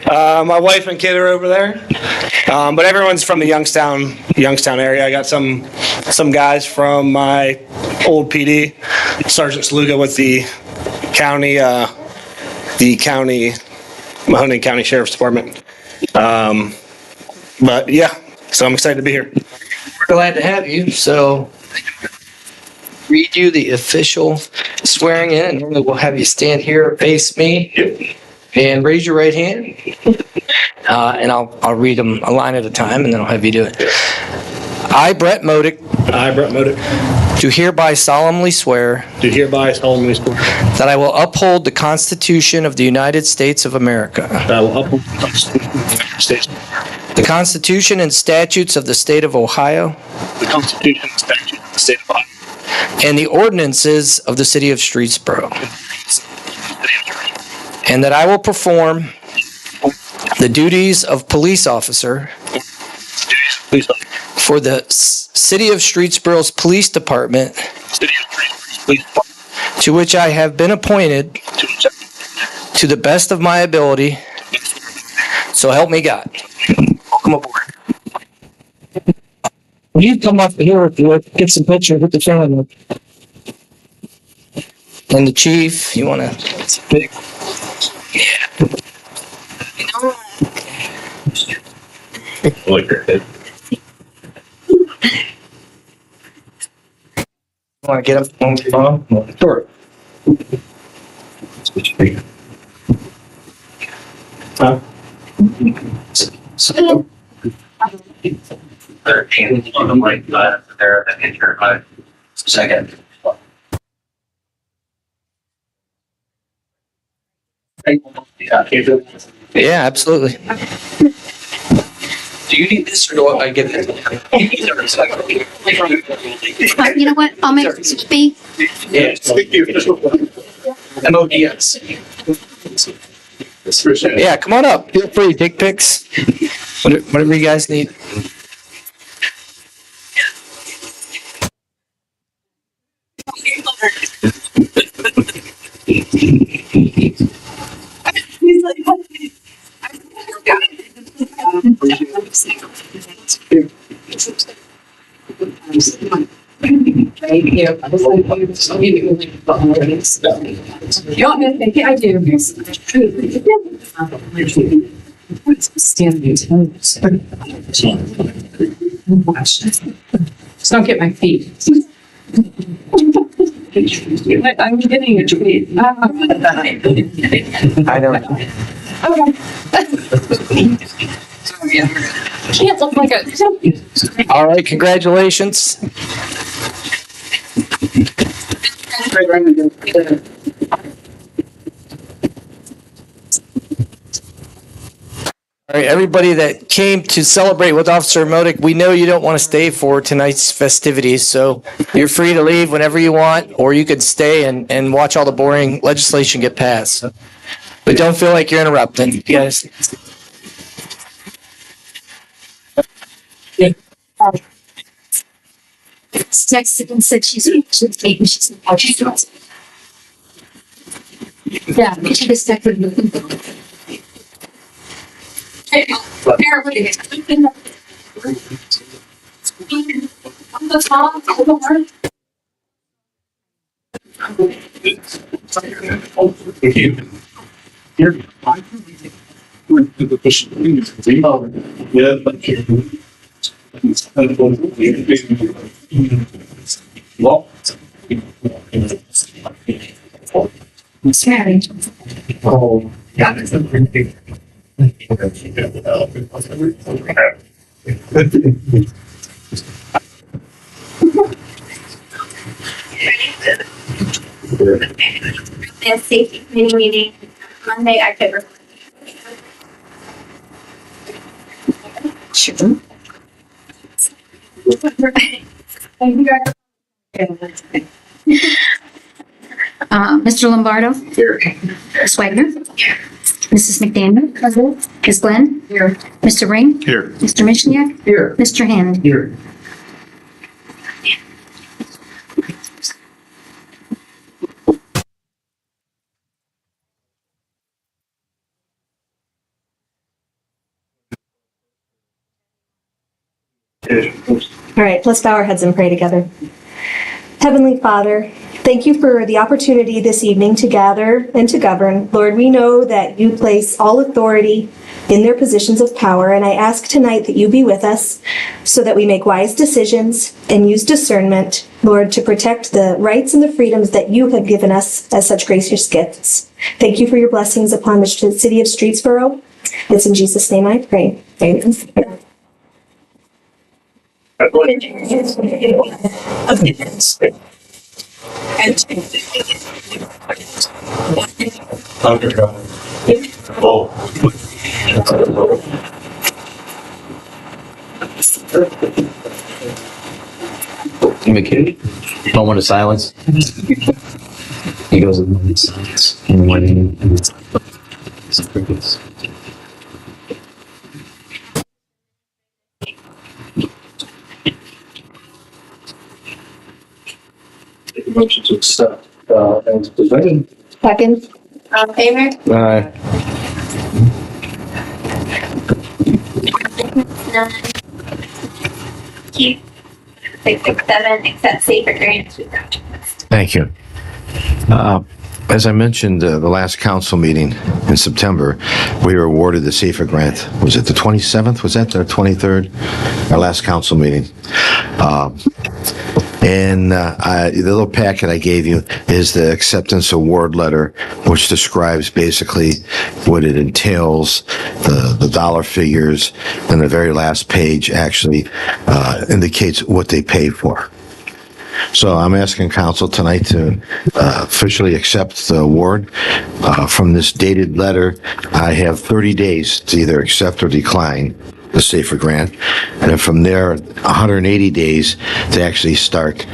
My wife and kid are over there, but everyone's from the Youngstown area. I got some guys from my old PD, Sergeant Sluga with the county Mahoning County Sheriff's Department. But yeah, so I'm excited to be here. We're glad to have you. So, read you the official swearing in, and normally we'll have you stand here, face me, and raise your right hand. And I'll read them a line at a time, and then I'll have you do it. I, Brett Modick, do hereby solemnly swear that I will uphold the Constitution of the United States of America, the Constitution and statutes of the State of Ohio, and the ordinances of the City of Streetsboro, and that I will perform the duties of police officer for the City of Streetsboro's Police Department, to which I have been appointed to the best of my ability, so help me God. Welcome aboard. You come up here if you want to get some pictures with the family. And the chief, you want to... Yeah. Like your head. You want to get up on the phone? Sure. So, they're on the right side, they're a picture, but second. Yeah, absolutely. Do you need this or do I get it? You know what? I'll make it be. Yeah. MODS. Yeah, come on up. Feel free. Take pics. Whatever you guys need. Thank you. You want me to take it? I do. Stand on your toes. Just don't get my feet. I'm getting a tweet. I don't. Can't look like a. All right, congratulations. All right, everybody that came to celebrate with Officer Modick, we know you don't want to stay for tonight's festivities, so you're free to leave whenever you want, or you could stay and watch all the boring legislation get passed. So, but don't feel like you're interrupting, guys. Texted and said she's taking. She's yeah, she just texted me. Scary. Oh, yeah. The safety committee meeting Monday, October. Sure. Mr. Lombardo. Here. Ms. Wagner. Mrs. McDaniel. Present. Ms. Glenn. Here. Mr. Ring. Here. Mr. Michniak. Here. Mr. Hammond. Here. All right, let's bow our heads and pray together. Heavenly Father, thank you for the opportunity this evening to gather and to govern. Lord, we know that you place all authority in their positions of power, and I ask tonight that you be with us so that we make wise decisions and use discernment, Lord, to protect the rights and the freedoms that you have given us as such gracious gifts. Thank you for your blessings upon the city of Streetsboro. It's in Jesus' name I pray. Amen. McKinney, moment of silence. He goes in moment of silence. And when it's crickets. Motion to accept, as presented. Second. All in favor? Aye. 9. Keep 667, accept safer grants without. Thank you. As I mentioned, the last council meeting in September, we were awarded the SAFER grant. Was it the 27th? Was that the 23rd? Our last council meeting. The little packet I gave you is the acceptance award letter, which describes basically what it entails, the dollar figures, and the very last page actually indicates what they pay for. So I'm asking council tonight to officially accept the award. From this dated letter, I have 30 days to either accept or decline the SAFER grant. And then from there, 180 days to actually start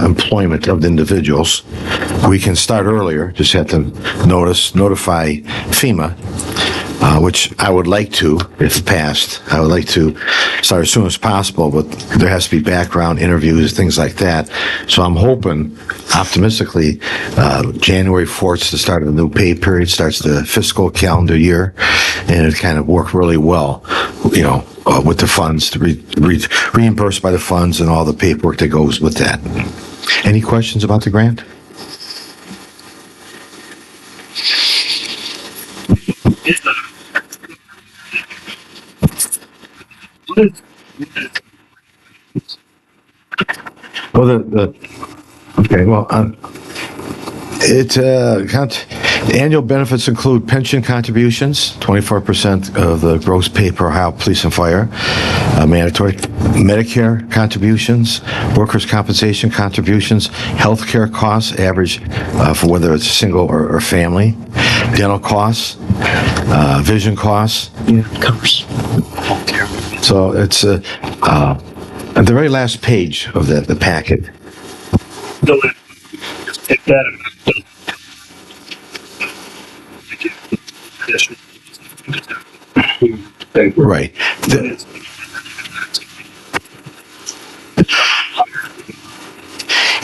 employment of the individuals. We can start earlier, just have to notify FEMA, which I would like to, if passed. I would like to start as soon as possible, but there has to be background interviews, things like that. So I'm hoping, optimistically, January 4th is the start of the new pay period, starts the fiscal calendar year, and it kind of worked really well, with the funds, to reimbursed by the funds and all the paperwork that goes with that. Any questions about the grant? Annual benefits include pension contributions, 24% of the gross pay per Ohio Police and Fire, mandatory Medicare contributions, workers' compensation contributions, healthcare costs, average for whether it's single or family, dental costs, vision costs. So it's at the very last page of the packet. Just pick that up. Right.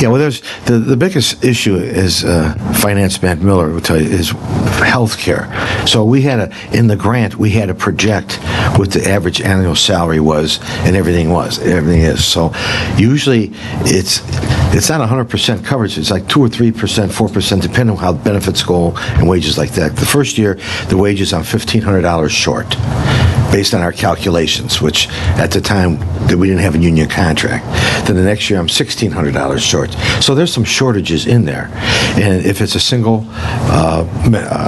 Yeah, well, there's the biggest issue is Finance Man Miller will tell you is healthcare. So we had in the grant we had to project what the average annual salary was and everything is. So usually it's not 100% coverage. It's like 2 or 3%, 4%, depending on how benefits go and wages like that. The first year the wages I'm $1,500 short, based on our calculations, which at the time that we didn't have a union contract. Then the next year I'm $1,600 short. So there's some shortages in there. And if it's a single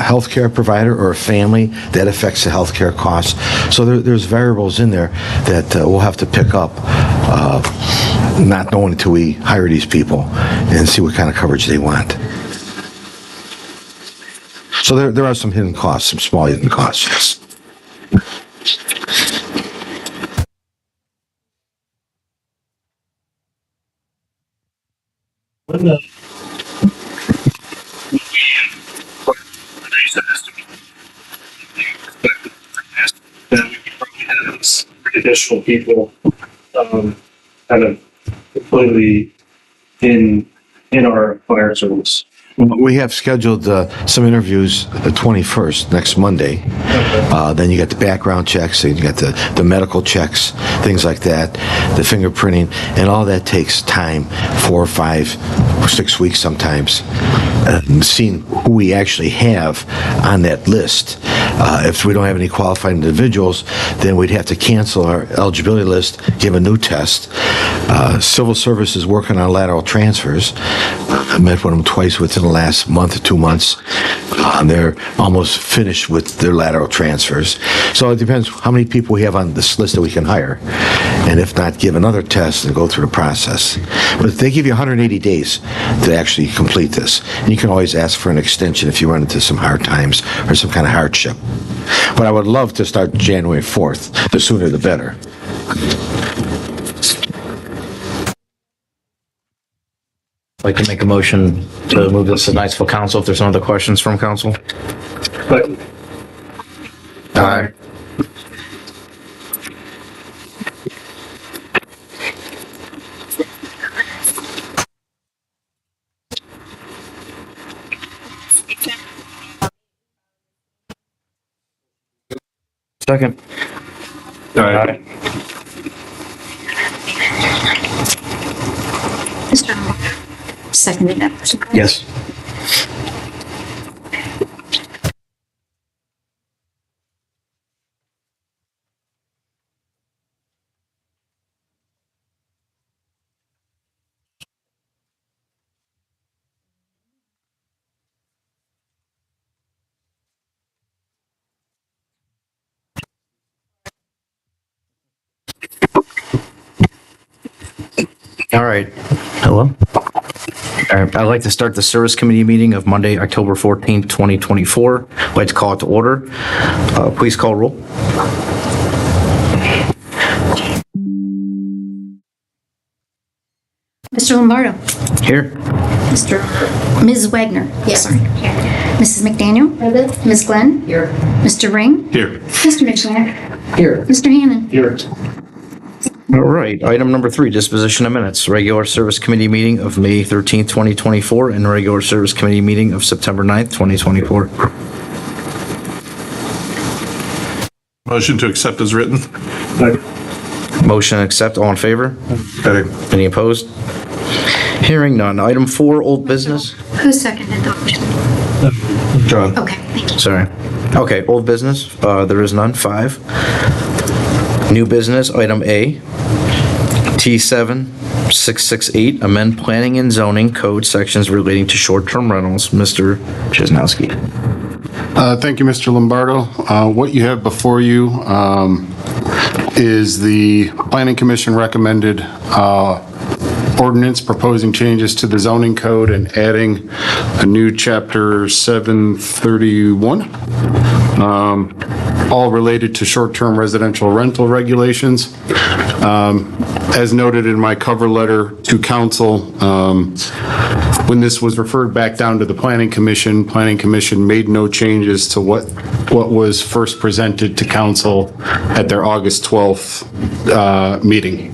healthcare provider or a family, that affects the healthcare costs. So there's variables in there that we'll have to pick up, not knowing until we hire these people and see what kind of coverage they want. So there are some hidden costs, some small hidden costs, yes. When the then we could probably have 3 additional people kind of completely in our fire service. We have scheduled some interviews the 21st, next Monday. Then you got the background checks, and you got the medical checks, things like that, the fingerprinting, and all that takes time, 4 or 5 or 6 weeks sometimes. Seeing who we actually have on that list. If we don't have any qualified individuals, then we'd have to cancel our eligibility list, give a new test. Civil Service is working on lateral transfers. I met with them twice within the last month or 2 months. They're almost finished with their lateral transfers. So it depends how many people we have on this list that we can hire. And if not, give another test and go through the process. But they give you 180 days to actually complete this. And you can always ask for an extension if you run into some hard times or some kind of hardship. But I would love to start January 4th. The sooner the better. I'd like to make a motion to move this to Niceville Council if there's no other questions from council. But Aye. Second. Aye. Mr. Lombardo seconded that person. correct? Yes. All right. Hello? All right. I'd like to start the Service Committee meeting of Monday, October 14th, 2024. I'd like to call it to order. Please call roll. Mr. Lombardo. Here. Ms. Wagner. Yes. Sorry. Mrs. McDaniel. Ms. Glenn. Here. Mr. Ring. Here. Mr. McShane. Here. Mr. Hannon. Here. All right. Item number 3, disposition of minutes. Regular Service Committee meeting of May 13th, 2024, and regular Service Committee meeting of September 9th, 2024. Motion to accept as written. Motion to accept. All in favor? Aye. Any opposed? Hearing none. Item 4, old business. Who seconded the motion? John. Okay, thank you. Sorry. Okay, old business. There is none. 5. New business. Item A. T7668, amend planning and zoning code sections relating to short-term rentals. Mr. Chesnowski. Thank you, Mr. Lombardo. What you have before you is the Planning Commission recommended ordinance proposing changes to the zoning code and adding a new chapter 731, all related to short-term residential rental regulations. As noted in my cover letter to council, when this was referred back down to the Planning Commission made no changes to what was first presented to council at their August 12th meeting.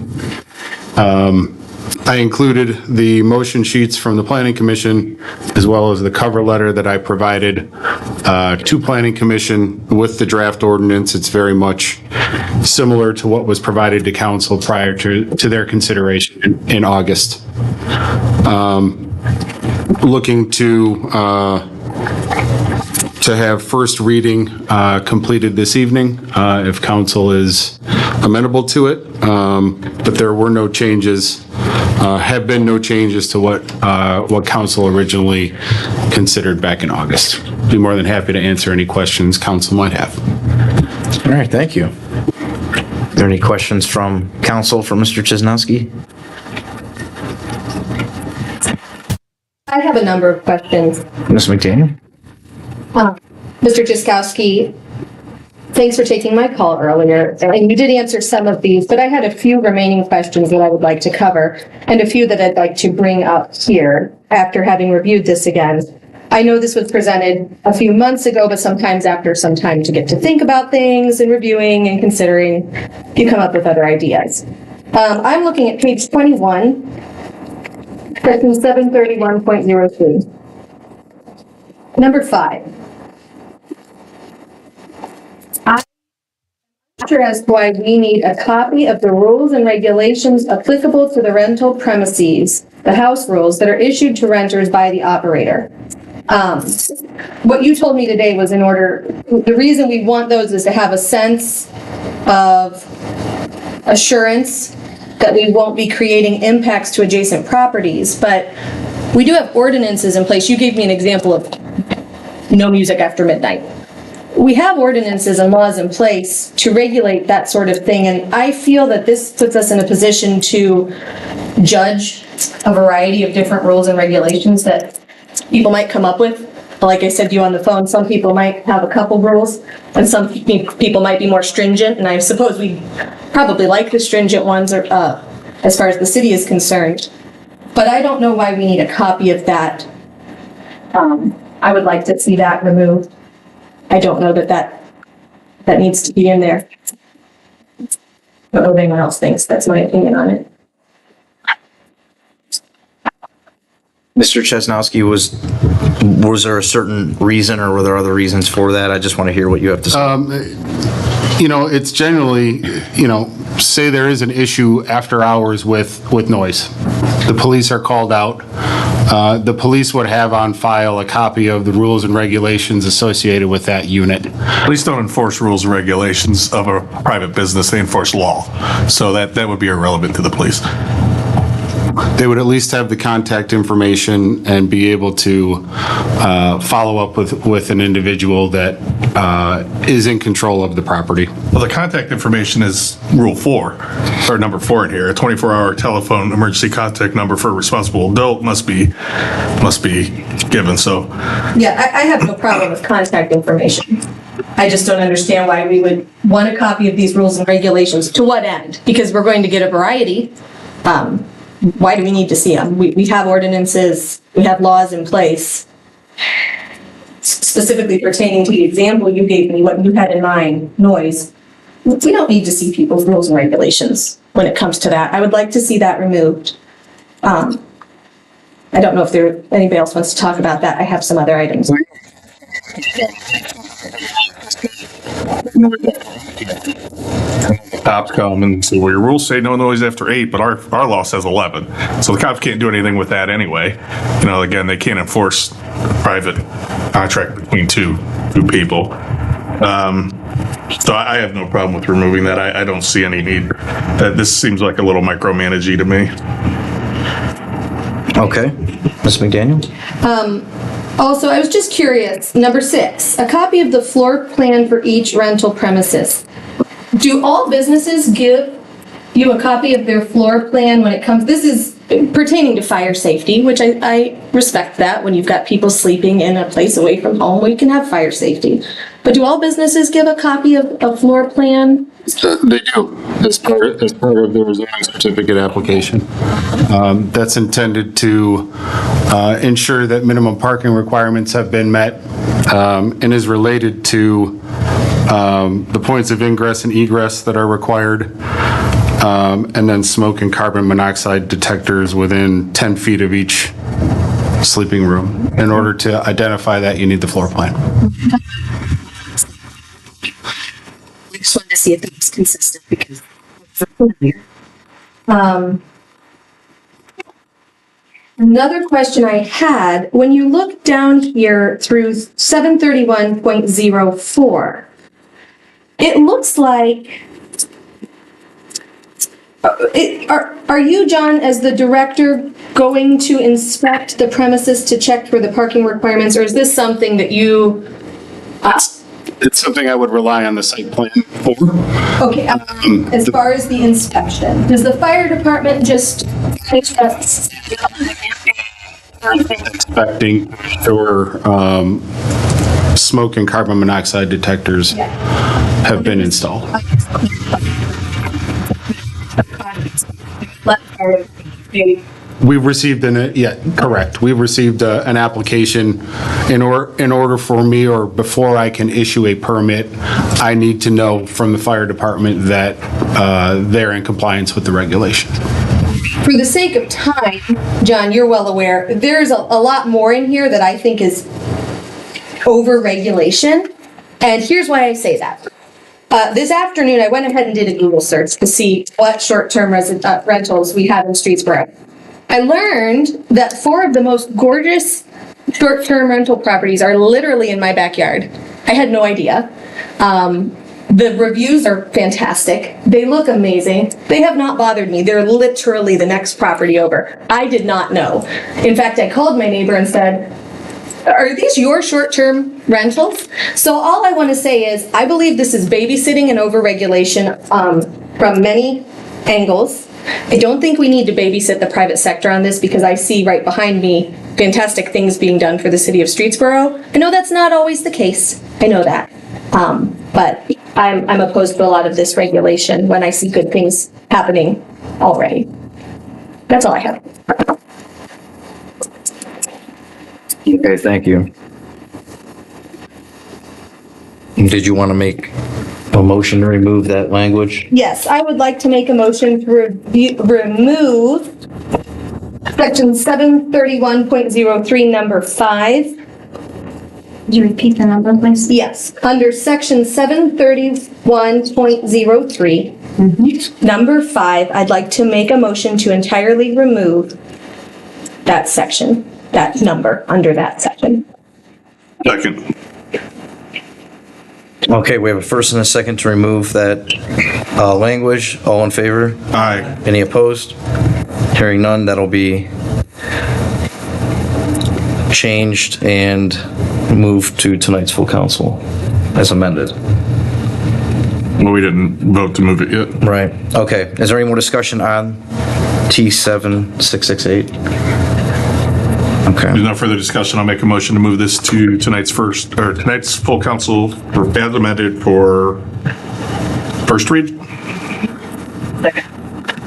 I included the motion sheets from the Planning Commission as well as the cover letter that I provided to Planning Commission with the draft ordinance. It's very much similar to what was provided to council prior to their consideration in August. Looking to have first reading completed this evening if council is amenable to it, but there were no changes. Have been no changes to what council originally considered back in August. Be more than happy to answer any questions council might have. All right, thank you. Are there any questions from council for Mr. Chesnowski? I have a number of questions. Ms. McDaniel? Mr. Jaskowski, thanks for taking my call earlier. And you did answer some of these, but I had a few remaining questions that I would like to cover and a few that I'd like to bring up here after having reviewed this again. I know this was presented a few months ago, but sometimes after some time to get to think about things and reviewing and considering, you come up with other ideas. I'm looking at page 21, section 731.03. Number 5. As to why we need a copy of the rules and regulations applicable to the rental premises, the house rules that are issued to renters by the operator. What you told me today was the reason we want those is to have a sense of assurance that we won't be creating impacts to adjacent properties, but we do have ordinances in place. You gave me an example of no music after midnight. We have ordinances and laws in place to regulate that sort of thing, and I feel that this puts us in a position to judge a variety of different rules and regulations that people might come up with. Like I said to you on the phone, some people might have a couple rules, and some people might be more stringent, and I suppose we probably like the stringent ones as far as the city is concerned. But I don't know why we need a copy of that. I would like to see that removed. I don't know that needs to be in there. I don't know what anyone else thinks. That's my opinion on it. Mr. Chesnowski, was there a certain reason or were there other reasons for that? I just want to hear what you have to say. It's generally, say there is an issue after hours with noise. The police are called out. The police would have on file a copy of the rules and regulations associated with that unit. Police don't enforce rules and regulations of a private business, they enforce law. So that would be irrelevant to the police. They would at least have the contact information and be able to follow up with an individual that is in control of the property. Well, the contact information is Rule 4, or number 4 in here. A 24-hour telephone emergency contact number for a responsible adult must be given. So, yeah, I have no problem with contact information. I just don't understand why we would want a copy of these rules and regulations. To what end? Because we're going to get a variety. Why do we need to see them? We have ordinances, we have laws in place. Specifically pertaining to the example you gave me, what you had in mind, noise. We don't need to see people's rules and regulations when it comes to that. I would like to see that removed. I don't know if anybody else wants to talk about that. I have some other items. cops come and say, well, your rules say no noise after 8, but our law says 11. So the cops can't do anything with that anyway. Again, they can't enforce private contract between two people. So I have no problem with removing that. I don't see any need. This seems like a little micromanagey to me. Okay. Ms. McDaniel? Also, I was just curious, number 6, a copy of the floor plan for each rental premises. Do all businesses give you a copy of their floor plan when it comes, this is pertaining to fire safety, which I respect that. When you've got people sleeping in a place away from home, we can have fire safety. But do all businesses give a copy of a floor plan? They do, as part of their zoning certificate application. That's intended to ensure that minimum parking requirements have been met and is related to the points of ingress and egress that are required, and then smoke and carbon monoxide detectors within 10 feet of each sleeping room. In order to identify that, you need the floor plan. I just wanted to see if it was consistent because another question I had, when you look down here through 731.04, it looks like, are you, John, as the director, going to inspect the premises to check for the parking requirements, or is this something that you... It's something I would rely on the site plan for. Okay, as far as the inspection, does the fire department just inspecting for smoke and carbon monoxide detectors have been installed? We've received correct. We've received an application. In order for me, or before I can issue a permit, I need to know from the fire department that they're in compliance with the regulation. For the sake of time, John, you're well aware, there's a lot more in here that I think is over-regulation. And here's why I say that. This afternoon, I went ahead and did a Google search to see what short-term rentals we have in Streetsboro. I learned that 4 of the most gorgeous short-term rental properties are literally in my backyard. I had no idea. The reviews are fantastic. They look amazing. They have not bothered me. They're literally the next property over. I did not know. In fact, I called my neighbor and said, are these your short-term rentals? So all I want to say is, I believe this is babysitting and overregulation from many angles. I don't think we need to babysit the private sector on this, because I see right behind me fantastic things being done for the city of Streetsboro. I know that's not always the case. I know that. But I'm opposed to a lot of this regulation when I see good things happening already. That's all I have. Okay, thank you. Did you want to make a motion to remove that language? Yes, I would like to make a motion to remove section 731.03, number 5. Could you repeat the number, please? Yes, under section 731.03, number 5, I'd like to make a motion to entirely remove that section, that number under that section. Second. Okay, we have a first and a second to remove that language. All in favor? Aye. Any opposed? Hearing none, that'll be changed and moved to tonight's full council as amended. Well, we didn't vote to move it yet. Right. Okay. Is there any more discussion on T7668? Okay. There's no further discussion. I'll make a motion to move this to tonight's full council as amended for first read.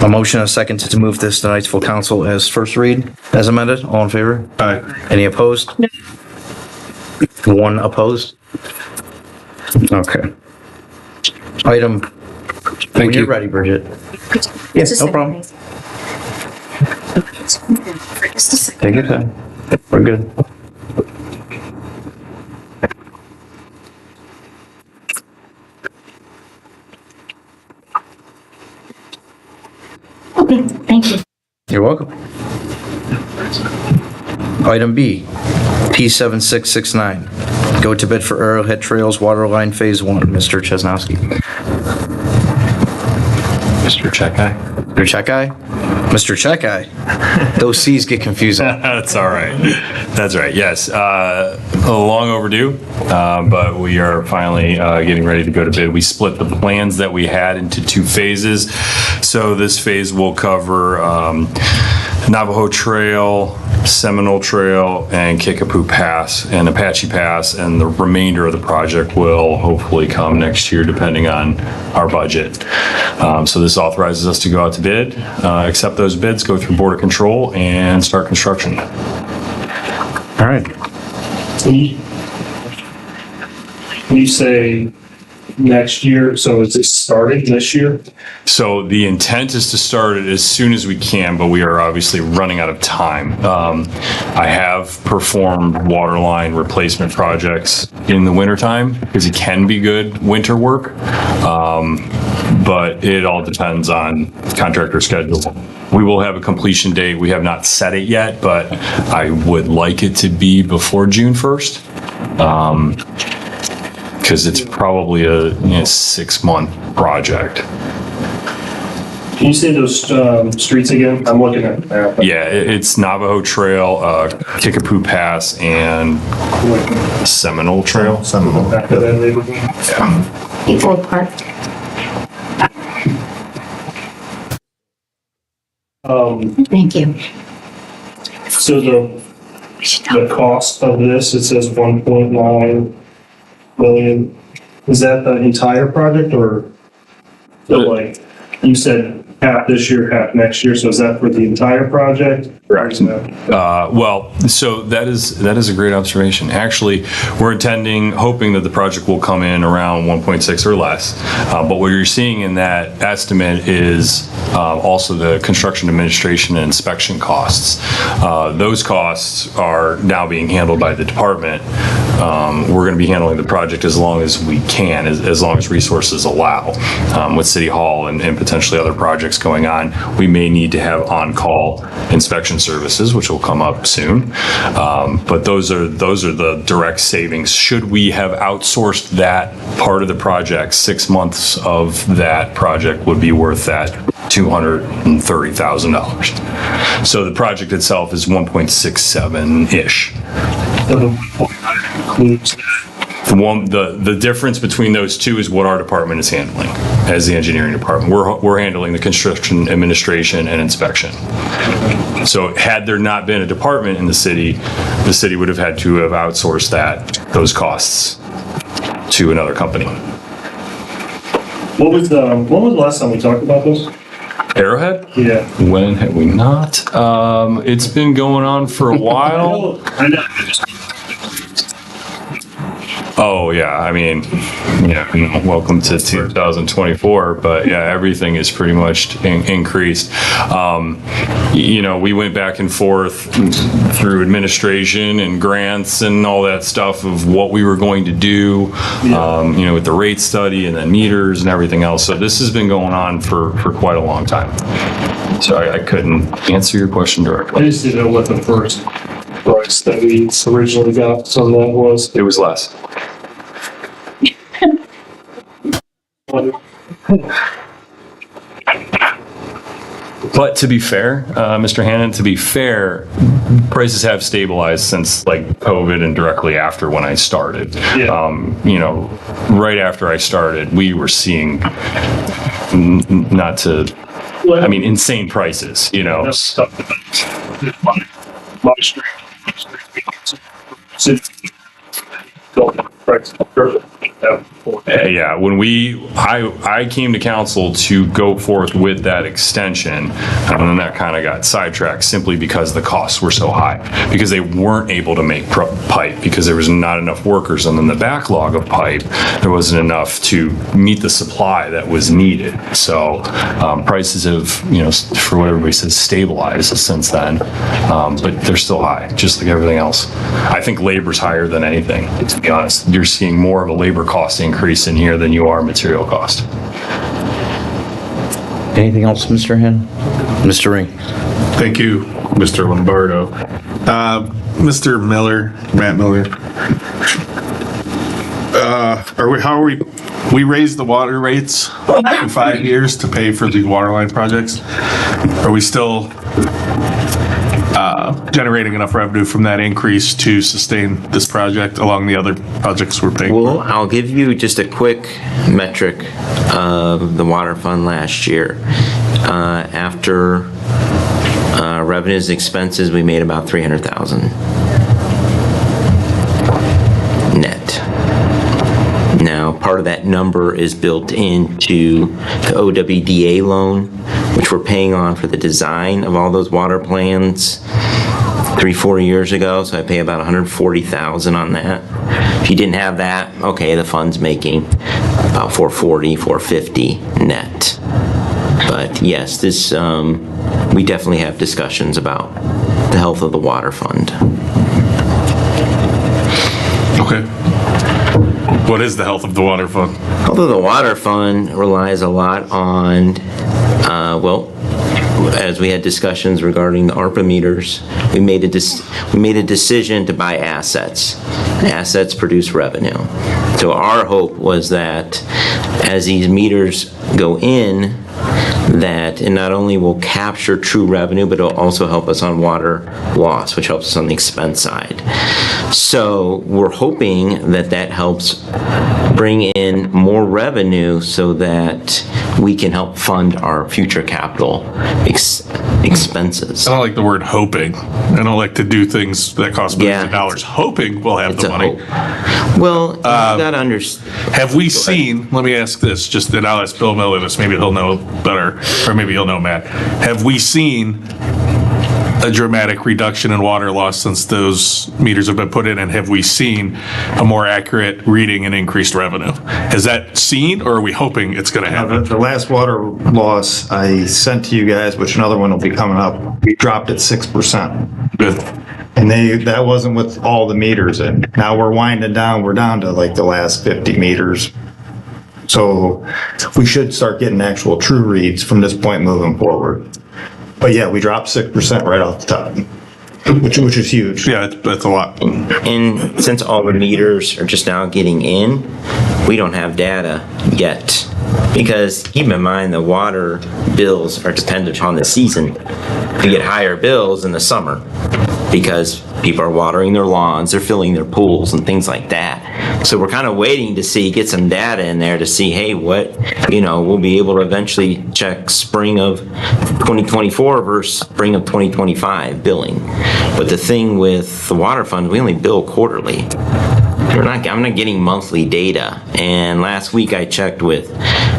A motion and a second to move this tonight's full council as first read, as amended. All in favor? Aye. Any opposed? No. 1 opposed? Okay. Item. When you're ready, Bridget. Yes, no problem. Take your time. We're good. Okay, thank you. You're welcome. Item B, P7669. Go to bid for Arrowhead Trails Waterline Phase 1. Mr. Chesnowski. Mr. Checkeye. Mr. Checkeye? Mr. Checkeye. Those C's get confusing. That's all right. That's right. Yes. Long overdue, but we are finally getting ready to go to bid. We split the plans that we had into 2 phases. So this phase will cover Navajo Trail, Seminole Trail, and Kickapoo Pass and Apache Pass, and the remainder of the project will hopefully come next year depending on our budget. So this authorizes us to go out to bid, accept those bids, go through border control, and start construction. All right. When you say next year, so is it starting this year? So the intent is to start it as soon as we can, but we are obviously running out of time. I have performed waterline replacement projects in the wintertime because it can be good winter work, but it all depends on contractor schedule. We will have a completion date. We have not set it yet, but I would like it to be before June 1st. Because it's probably a 6-month project. Can you say those streets again? I'm looking at the map. Yeah, it's Navajo Trail, Kickapoo Pass, and Seminole Trail. Seminole. Yeah. Equal Park. Thank you. So the cost of this, it says 1.9 million. Is that the entire project, or so like you said half this year, half next year? So is that for the entire project? Correct. Well, so that is a great observation. Actually, we're hoping that the project will come in around 1.6 or less. But what you're seeing in that estimate is also the construction administration and inspection costs. Those costs are now being handled by the department. we're going to be handling the project as long as we can, as long as resources allow. With City Hall and potentially other projects going on, we may need to have on-call inspection services, which will come up soon. But those are the direct savings. Should we have outsourced that part of the project, 6 months of that project would be worth that $230,000. So the project itself is 1.67-ish. Includes that. The difference between those two is what our department is handling as the engineering department. We're handling the construction administration and inspection. So had there not been a department in the city would have had to have outsourced those costs to another company. When was the last time we talked about this? Arrowhead? Yeah. When have we not? It's been going on for a while. I know. Oh, yeah, I mean, welcome to 2024, but yeah, everything is pretty much increased. We went back and forth through administration and grants and all that stuff of what we were going to do, with the rate study and then meters and everything else. So this has been going on for quite a long time. So I couldn't answer your question directly. I just didn't know what the first price that we originally got from that was. It was less. But to be fair, Mr. Hannon, prices have stabilized since like COVID and directly after when I started. Yeah. Right after I started, we were seeing insane prices, Yeah, when I came to council to go forth with that extension, and then that kind of got sidetracked simply because the costs were so high, because they weren't able to make pipe because there was not enough workers, and then the backlog of pipe, there wasn't enough to meet the supply that was needed. So prices have, for what everybody says, stabilized since then, but they're still high, just like everything else. I think labor's higher than anything, to be honest. You're seeing more of a labor cost increase in here than you are material cost. Anything else, Mr. Hannon? Mr. Ring? Thank you, Mr. Lombardo. Mr. Miller, Matt Miller. We raised the water rates in 5 years to pay for the water line projects. Are we still generating enough revenue from that increase to sustain this project along the other projects we're paying Well, for? I'll give you just a quick metric of the water fund last year. After revenues and expenses, we made about $300,000 net. Now, part of that number is built into the OWDA loan, which we're paying on for the design of all those water plans 3-4 years ago. So I pay about $140,000 on that. If you didn't have that, okay, the fund's making about $440,000, $450,000 net. But yes, this we definitely have discussions about the health of the water fund. Okay. What is the health of the water fund? Health of the water fund relies a lot on, as we had discussions regarding the ARPA meters, we made a decision to buy assets. Assets produce revenue. So our hope was that as these meters go in, that it not only will capture true revenue, but it'll also help us on water loss, which helps us on the expense side. So we're hoping that that helps bring in more revenue so that we can help fund our future capital expenses. I don't like the word hoping. I don't like to do things that cost millions of dollars hoping we'll have the money. Well, you gotta understand. Have we seen, let me ask this, just that I'll ask Bill Miller this, maybe he'll know better, or maybe he'll know Matt. Have we seen a dramatic reduction in water loss since those meters have been put in, and have we seen a more accurate reading and increased revenue? Has that seen, or are we hoping it's going to happen? The last water loss I sent to you guys, which another one will be coming up, we dropped at 6%. Good. And that wasn't with all the meters in. Now we're winding down, we're down to like the last 50 meters. So we should start getting actual true reads from this point moving forward. But yeah, we dropped 6% right off the top, which is huge. Yeah, that's a lot. And since all the meters are just now getting in, we don't have data yet. Because keep in mind, the water bills are dependent on the season. We get higher bills in the summer because people are watering their lawns, they're filling their pools and things like that. So we're kind of waiting to get some data in there to see, hey, we'll be able to eventually check spring of 2024 versus spring of 2025 billing. But the thing with the water fund, we only bill quarterly. I'm not getting monthly data. And last week I checked with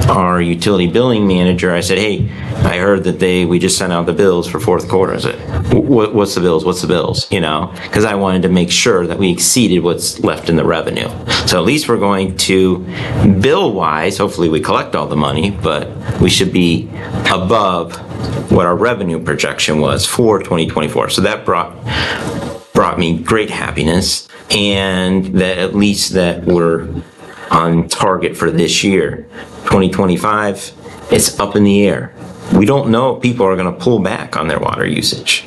our utility billing manager. I said, hey, I heard that we just sent out the bills for fourth quarter. I said, what's the bills? What's the bills? Because I wanted to make sure that we exceeded what's left in the revenue. So at least we're going to, bill-wise, hopefully we collect all the money, but we should be above what our revenue projection was for 2024. So that brought me great happiness, and that at least that we're on target for this year. 2025, it's up in the air. We don't know if people are going to pull back on their water usage.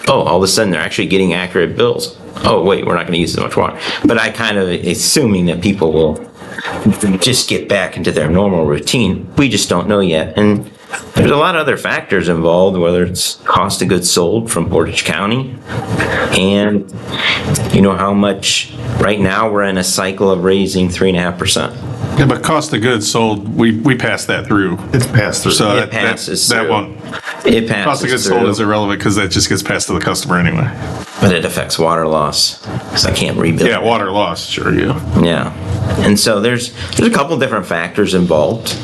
Oh, all of a sudden they're actually getting accurate bills. Oh, wait, we're not going to use as much water. But I kind of assuming that people will just get back into their normal routine. We just don't know yet. And there's a lot of other factors involved, whether it's cost of goods sold from Portage County, and how much, right now we're in a cycle of raising 3.5%. Yeah, but cost of goods sold, we passed that through. It's passed through. So It passes that through. won't. It passes Cost of goods through. sold is irrelevant because that just gets passed to the customer anyway. But it affects water loss, because I can't rebuild. Yeah, water loss, sure, yeah. Yeah. And so there's a couple different factors involved.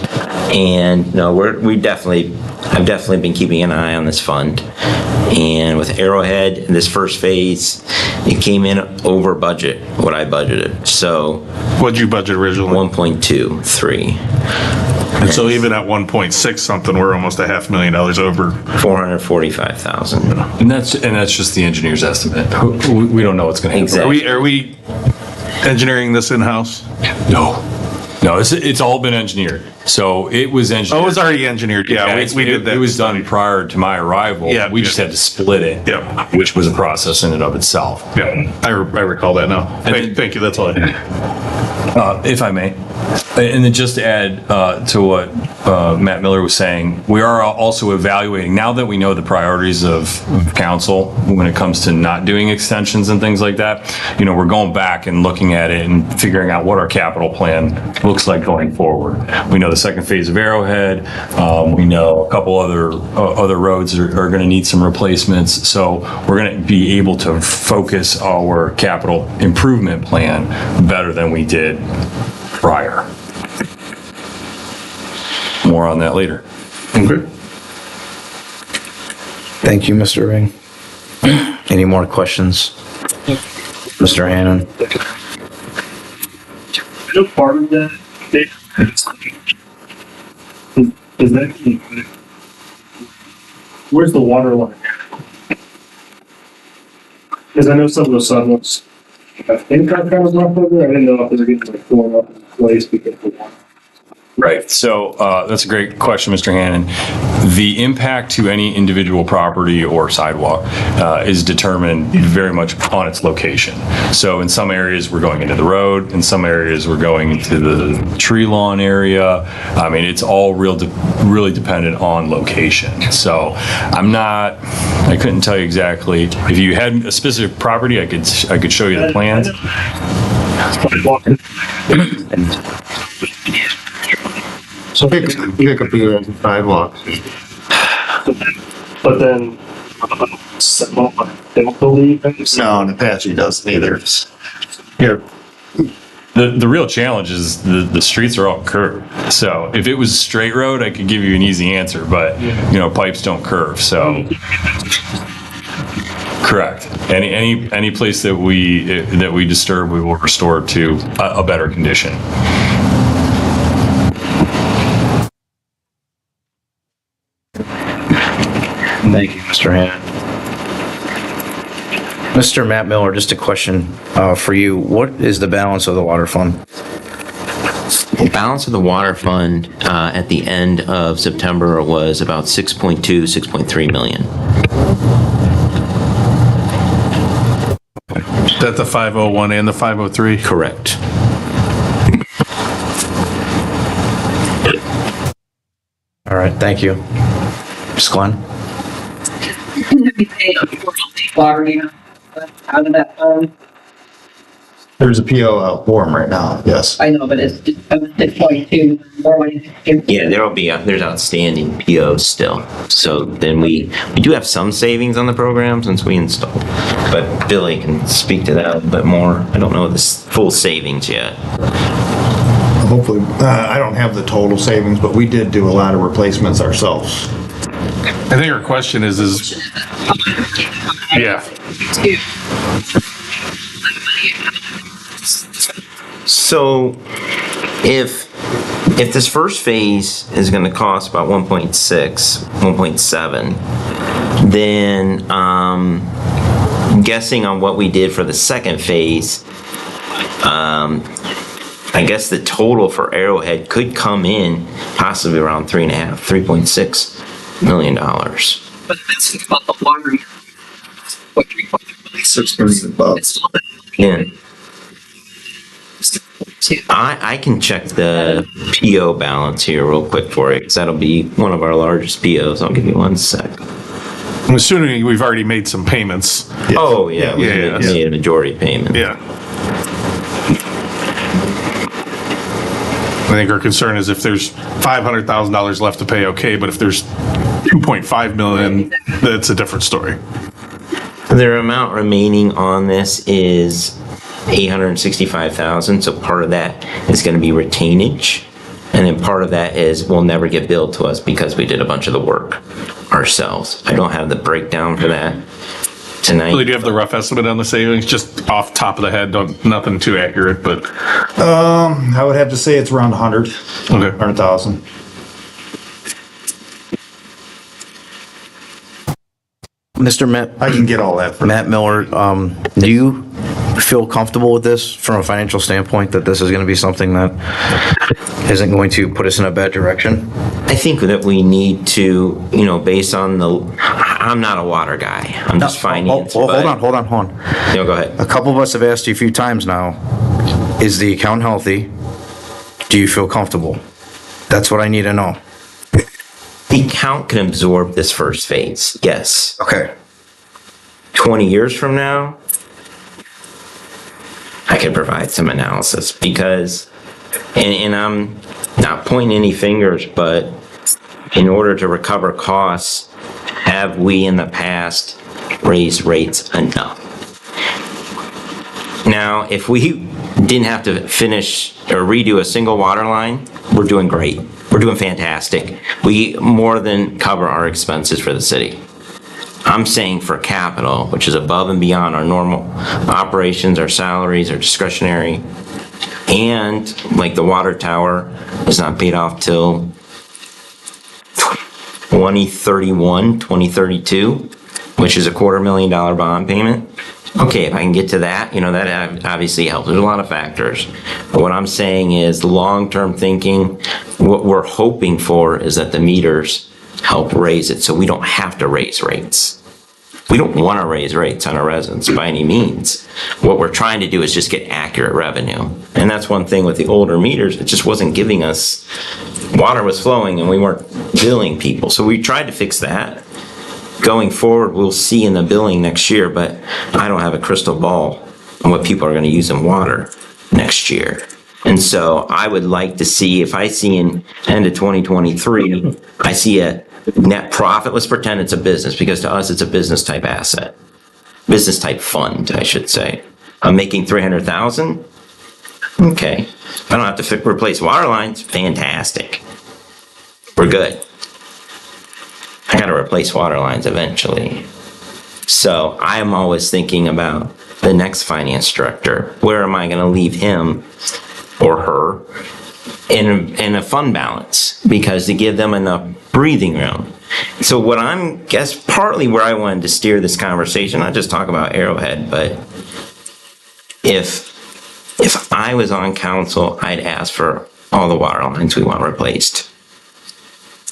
And I've definitely been keeping an eye on this fund. And with Arrowhead, this first phase, it came in over budget, what I budgeted. So what'd you budget originally? 1.23. And so even at 1.6 something, we're almost $500,000 over. 445,000. And that's just the engineer's estimate. We don't know what's going to happen. Exactly. Are we engineering this in-house? No, it's all been engineered. So it was engineered. Oh, it was already engineered. Yeah, we did that. It was done prior to my arrival. Yeah, we just had to split it. Yeah. Which was a process in and of itself. Yeah, I recall that now. Thank you. That's all I had. If I may. And then just to add to what Matt Miller was saying, we are also evaluating, now that we know the priorities of council when it comes to not doing extensions and things like that, we're going back and looking at it and figuring out what our capital plan looks like going forward. We know the second phase of Arrowhead. We know a couple other roads are going to need some replacements. So we're going to be able to focus our capital improvement plan better than we did prior. More on that later. Okay. Thank you, Mr. Ring. Any more questions? Mr. Hannon? I know part of that data is that where's the water line? Because I know some of those sidewalks, I think are kind of rough over there. I didn't know if they were getting like torn up in place because of the water. Right. So that's a great question, Mr. Hannon. The impact to any individual property or sidewalk is determined very much on its location. So in some areas, we're going into the road. In some areas, we're going into the tree lawn area. I mean, it's all really dependent on location. So I couldn't tell you exactly. If you had a specific property, I could show you the plans. So pick up your sidewalks. But then, they don't believe in No, and Apache doesn't either. Here. The real challenge is the streets are all curved. So if it was a straight road, I could give you an easy answer, but pipes don't curve. So correct. Any place that we disturb, we will restore to a better condition. Thank you, Mr. Hannon. Mr. Matt Miller, just a question for you. What is the balance of the water fund? The balance of the water fund at the end of September was about 6.2, 6.3 million. Is that the 501 and the 503? Correct. All right, thank you. Ms. Glenn? We pay water now, out of that fund. There's a PO out for them right now, yes. I know, but it's 22 more money. Yeah, there's outstanding POs still. So then we do have some savings on the program since we installed. But Billy can speak to that a little bit more. I don't know the full savings yet. Hopefully, I don't have the total savings, but we did do a lot of replacements ourselves. I think our question is, yeah. So if this first phase is going to cost about 1.6, 1.7, then guessing on what we did for the second phase, I guess the total for Arrowhead could come in possibly around $3.6 million. But that's about the water. What 6 million bucks. Yeah. I can check the PO balance here real quick for you, because that'll be one of our largest POs. I'll give you 1 sec. I'm assuming we've already made some payments. Oh, yeah, we made a majority payment. Yeah. I think our concern is if there's $500,000 left to pay, okay, but if there's 2.5 million, that's a different story. The amount remaining on this is $865,000, so part of that is going to be retainage, and then part of that is will never get billed to us because we did a bunch of the work ourselves. I don't have the breakdown for that tonight. Really, do you have the rough estimate on the savings? Just off top of the head, nothing too accurate, but I would have to say it's around 100. Okay. 100,000. Mr. Matt? I can get all that for Matt Miller, do you feel comfortable with this from a financial standpoint, that this is going to be something that isn't going to put us in a bad direction? I think that we need to, based on I'm not a water guy. I'm just finance. Hold on. No, go ahead. A couple of us have asked you a few times now, is the account healthy? Do you feel comfortable? That's what I need to know. The account can absorb this first phase, yes. Okay. 20 years from now, I could provide some analysis because, and I'm not pointing any fingers, but in order to recover costs, have we in the past raised rates enough? Now, if we didn't have to finish or redo a single water line, we're doing great. We're doing fantastic. We more than cover our expenses for the city. I'm saying for capital, which is above and beyond our normal operations, our salaries, our discretionary, and like the water tower is not paid off till 2031, 2032, which is a $250,000 bond payment. Okay, if I can get to that, that obviously helps. There's a lot of factors. But what I'm saying is long-term thinking, what we're hoping for is that the meters help raise it so we don't have to raise rates. We don't want to raise rates on our residents by any means. What we're trying to do is just get accurate revenue. And that's one thing with the older meters, it just wasn't giving us, water was flowing and we weren't billing people. So we tried to fix that. Going forward, we'll see in the billing next year, but I don't have a crystal ball on what people are going to use in water next year. And so I would like to see, if I see in end of 2023, I see a net profit. Let's pretend it's a business, because to us it's a business type asset, business type fund, I should say. I'm making $300,000. Okay. I don't have to replace water lines. Fantastic. We're good. I got to replace water lines eventually. So I am always thinking about the next finance director. Where am I going to leave him or her in a fund balance, because to give them enough breathing room. So what guess partly where I wanted to steer this conversation, not just talk about Arrowhead, but if I was on council, I'd ask for all the water lines we want replaced.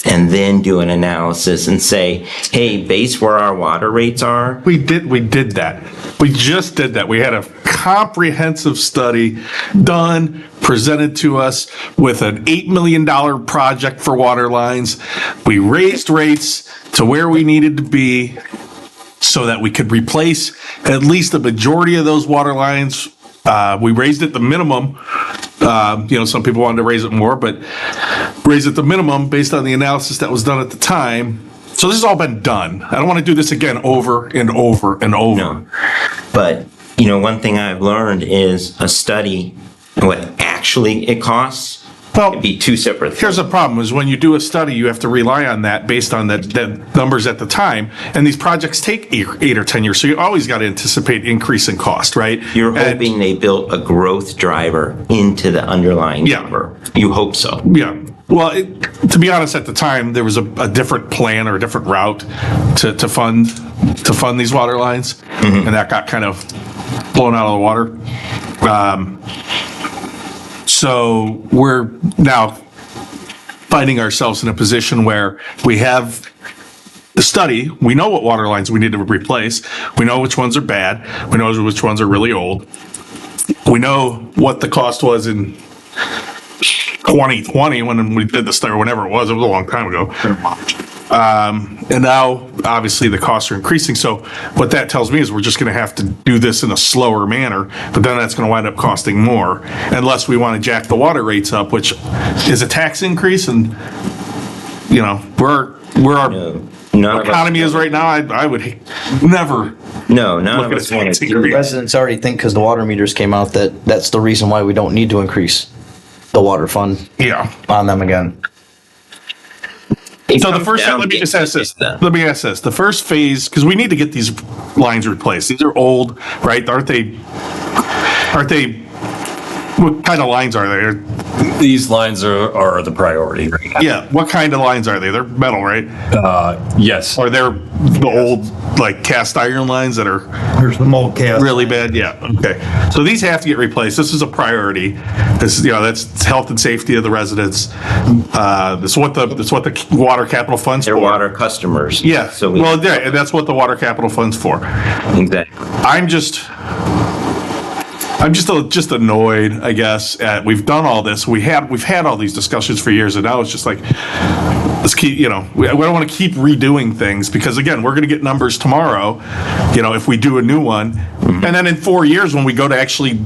And then do an analysis and say, hey, base where our water rates are. We did that. We just did that. We had a comprehensive study done, presented to us with an $8 million project for water lines. We raised rates to where we needed to be so that we could replace at least the majority of those water lines. We raised it the minimum. Some people wanted to raise it more, but raise it the minimum based on the analysis that was done at the time. So this has all been done. I don't want to do this again over and over and over. No. But, one thing I've learned is a study, what actually it costs, it'd be two separate things. Here's the problem, is when you do a study, you have to rely on that based on the numbers at the time. And these projects take 8 or 10 years. So you always got to anticipate increase in cost, right? You're hoping they built a growth driver into the underlying number. You hope so. Yeah. Well, to be honest, at the time, there was a different plan or a different route to fund these water lines. Mm-hmm. And that got kind of blown out of the water. So we're now finding ourselves in a position where we have the study. We know what water lines we need to replace. We know which ones are bad. We know which ones are really old. We know what the cost was in 2020 when we did the study, or whenever it was a long time ago. And now, obviously, the costs are increasing. So what that tells me is we're just going to have to do this in a slower manner, but then that's going to wind up costing more unless we want to jack the water rates up, which is a tax increase. And, where our economy is right now, I would never. No, none of us want to. The residents already think, because the water meters came out, that's the reason why we don't need to increase the water fund on them again. So the first, let me ask this. The first phase, because we need to get these lines replaced. These are old, right? Aren't they, what kind of lines are they? These lines are the priority right now. Yeah. What kind of lines are they? They're metal, right? Yes. Or they're the old, cast iron lines that are There's the mold cast. really bad? Yeah. Okay. So these have to get replaced. This is a priority. This is, that's health and safety of the residents. This is what the water capital fund's for. They're water customers. Yeah. So and that's what the water capital fund's for. Exactly. I'm just annoyed, I guess, at we've done all this. We've had all these discussions for years, and now it's just like, let's keep, we don't want to keep redoing things, because again, we're going to get numbers tomorrow, if we do a new one. Mm-hmm. And then in 4 years, when we go to actually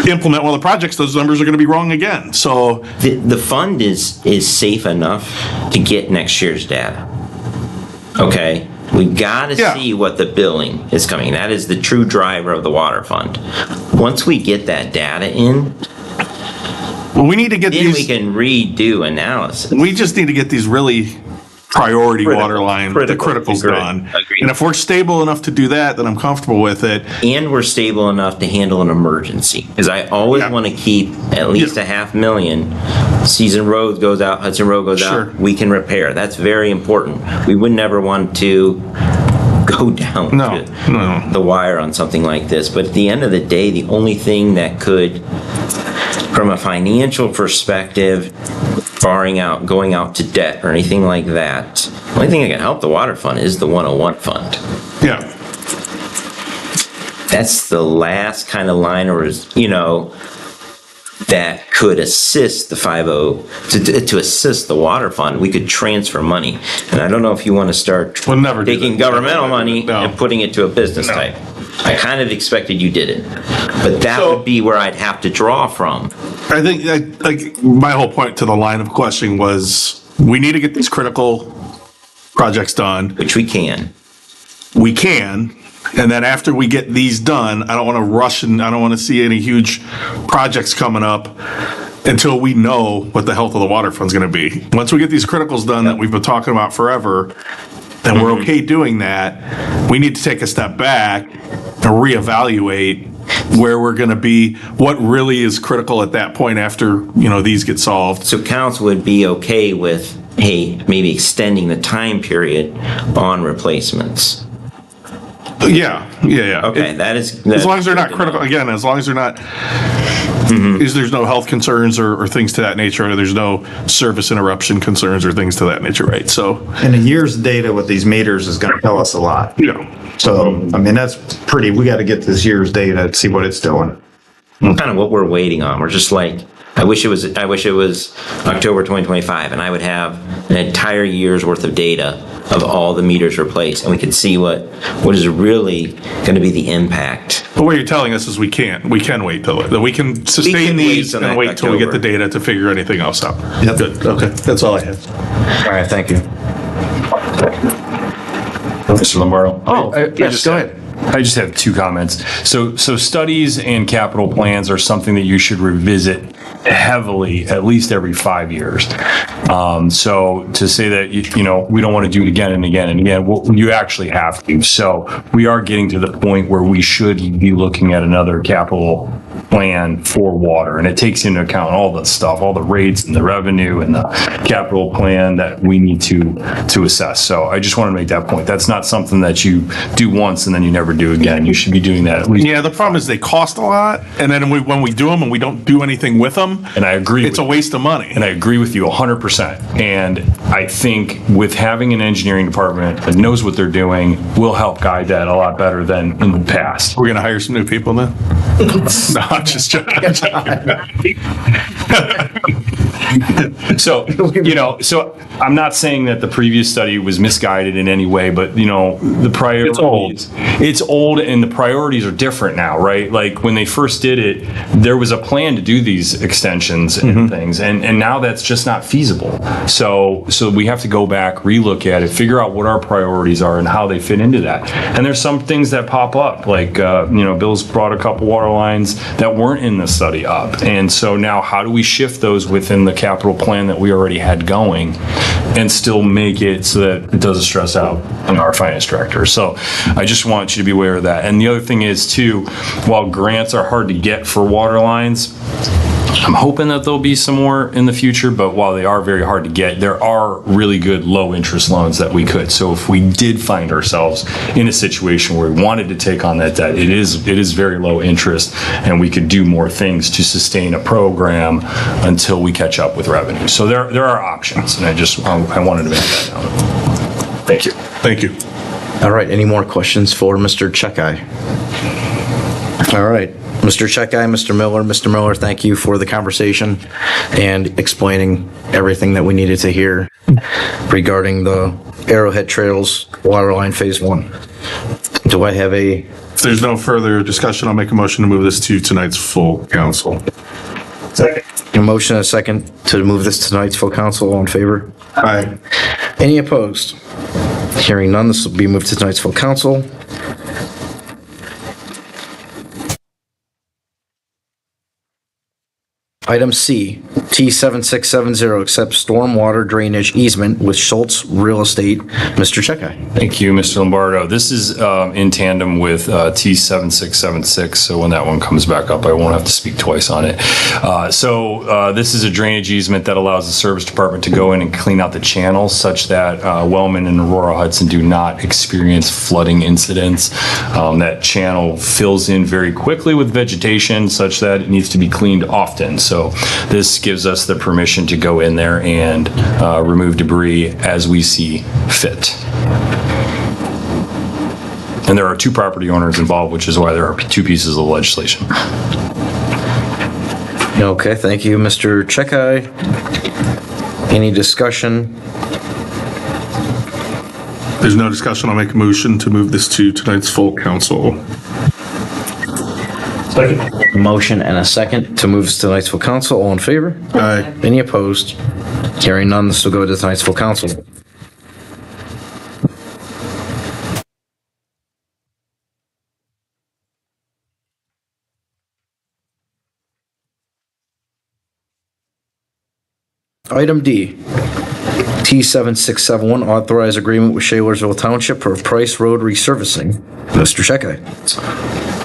implement one of the projects, those numbers are going to be wrong again. So the fund is safe enough to get next year's data. Okay. We got to see what the billing is coming. That is the true driver of the water fund. Once we get that data in, we need to get then we can redo analysis. We just need to get these really priority water lines, the criticals done. Agreed. And if we're stable enough to do that, then I'm comfortable with it. And we're stable enough to handle an emergency. Because I always want to keep at least $500,000. Season Road goes out, Hudson Road goes out, we can repair. That's very important. We would never want to go down to the wire on something like this. But at the end of the day, the only thing that could, from a financial perspective, going out to debt or anything like that, the only thing that can help the water fund is the 101 fund. Yeah. That's the last kind of line, or that could assist the 50 to assist the water fund. We could transfer money, and I don't know if you want to start taking governmental money and putting it to a business type. I kind of expected you did it, but that would be where I'd have to draw from. I think my whole point to the line of questioning was we need to get these critical projects done, which we can. And then after we get these done, I don't want to rush, and I don't want to see any huge projects coming up until we know what the health of the water fund's going to be. Once we get these criticals done that we've been talking about forever, then we're okay doing that. We need to take a step back and reevaluate where we're going to be, what really is critical at that point after, these get solved. So council would be okay with, hey, maybe extending the time period on replacements. Yeah. Okay, as long as they're not critical, again, as long as they're not, there's no health concerns or things to that nature, or there's no service interruption concerns or things to that nature, right? So. And a year's data with these meters is gonna tell us a lot. Yeah. So, that's we gotta get this year's data to see what it's doing. Kind of what we're waiting on. We're just like, I wish it was October 2025 and I would have an entire year's worth of data of all the meters replaced and we could see what is really going to be the impact. But what you're telling us is we can wait till that we can sustain these and wait till we get the data to figure anything else out. Yep. Good. Okay. That's all I have. All right, thank you. Mr. Lombardo. Yes, go ahead. I just have two comments. So studies and capital plans are something that you should revisit heavily, at least every 5 years. So to say that, we don't want to do it again and again and again, well, you actually have to. So we are getting to the point where we should be looking at another capital plan for water. And it takes into account all the stuff, all the rates and the revenue and the capital plan that we need to assess. So I just want to make that point. That's not something that you do once and then you never do again. You should be doing that at least. Yeah, the problem is they cost a lot, and then when we do them and we don't do anything with them, and I agree, it's a waste of money. And I agree with you 100%. And I think with having an engineering department that knows what they're doing will help guide that a lot better than in the past. We're going to hire some new people then? No, I'm just joking. So I'm not saying that the previous study was misguided in any way, but the priorities, it's old and the priorities are different now, right? Like when they first did it, there was a plan to do these extensions and things, and now that's just not feasible. So we have to go back, relook at it, figure out what our priorities are and how they fit into that. And there's some things that pop up, like Bill's brought a couple water lines that weren't in the study up, and so now how do we shift those within the capital plan that we already had going and still make it so that it doesn't stress out on our finance director. So I just want you to be aware of that. And the other thing is too, while grants are hard to get for water lines, I'm hoping that there'll be some more in the future, but while they are very hard to get, there are really good low interest loans that we could. So if we did find ourselves in a situation where we wanted to take on that debt, it is very low interest, and we could do more things to sustain a program until we catch up with revenue. So there are options, and I wanted to make that known. Thank you. Thank you. All right, any more questions for Mr. Checkeye? All right. Mr. Checkeye, Mr. Miller, thank you for the conversation and explaining everything that we needed to hear regarding the Arrowhead Trails Waterline Phase 1. Do I have If there's no further discussion, I'll make a motion to move this to tonight's full council. Second. a motion and a second to move this to tonight's full council? All in favor? Aye. Any opposed? Hearing none, this will be moved to tonight's full council. Item C, T7670, accepts stormwater drainage easement with Schultz Real Estate. Mr. Checkeye. Thank you, Mr. Lombardo. This is in tandem with T7676, so when that one comes back up, I won't have to speak twice on it. This is a drainage easement that allows the service department to go in and clean out the channels such that Wellman and Aurora Hudson do not experience flooding incidents. That channel fills in very quickly with vegetation such that it needs to be cleaned often. So this gives us the permission to go in there and remove debris as we see fit. And there are two property owners involved, which is why there are two pieces of legislation. Okay, thank you, Mr. Checkeye. Any discussion? There's no discussion. I'll make a motion to move this to tonight's full council. Second. Motion and a second to move to tonight's full council. All in favor? Aye. Any opposed? Hearing none, this will go to tonight's full council. Item D, T7671, authorize agreement with Shalersville Township for Price Road resurfacing. Mr. Checkeye.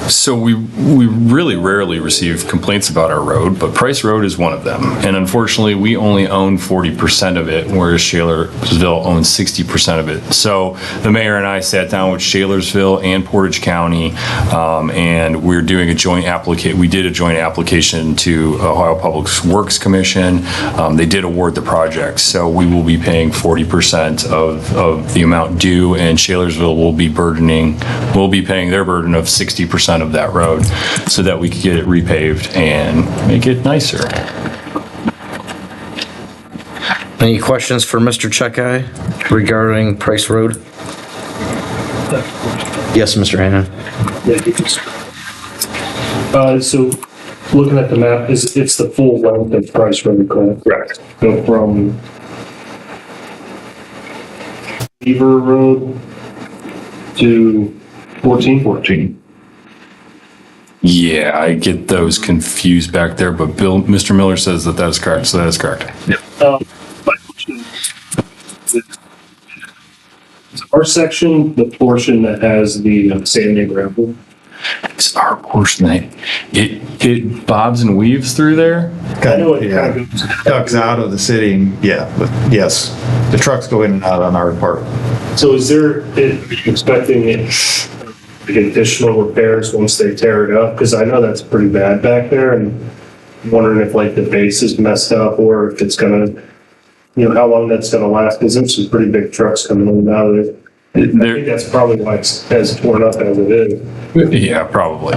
So we really rarely receive complaints about our road, but Price Road is one of them. And unfortunately, we only own 40% of it, whereas Shalersville owns 60% of it. So the mayor and I sat down with Shalersville and Portage County, and we're doing a joint application. We did a joint application to Ohio Public Works Commission. They did award the project, so we will be paying 40% of the amount due, and Shalersville will be paying their burden of 60% of that road so that we could get it repaved and make it nicer. Any questions for Mr. Checkeye regarding Price Road? Yes, Mr. Hannon. So looking at the map, it's the full length of Price Road, correct? Go from Beaver Road to 1414. Yeah, I get those confused back there, but Mr. Miller says that is correct, so that is correct. My question is our section, the portion that has the sand and gravel. It's our portion that it bobs and weaves through there. I know it kind of goes. Ducks out of the city, yeah, but yes, the trucks go in and out on our part. So is there, expecting additional repairs once they tear it up? Because I know that's pretty bad back there, and I'm wondering if like the base is messed up or if it's gonna, how long that's gonna last, because there's some pretty big trucks coming in and out of it. I think that's probably why it's as torn up as it is. Yeah, probably.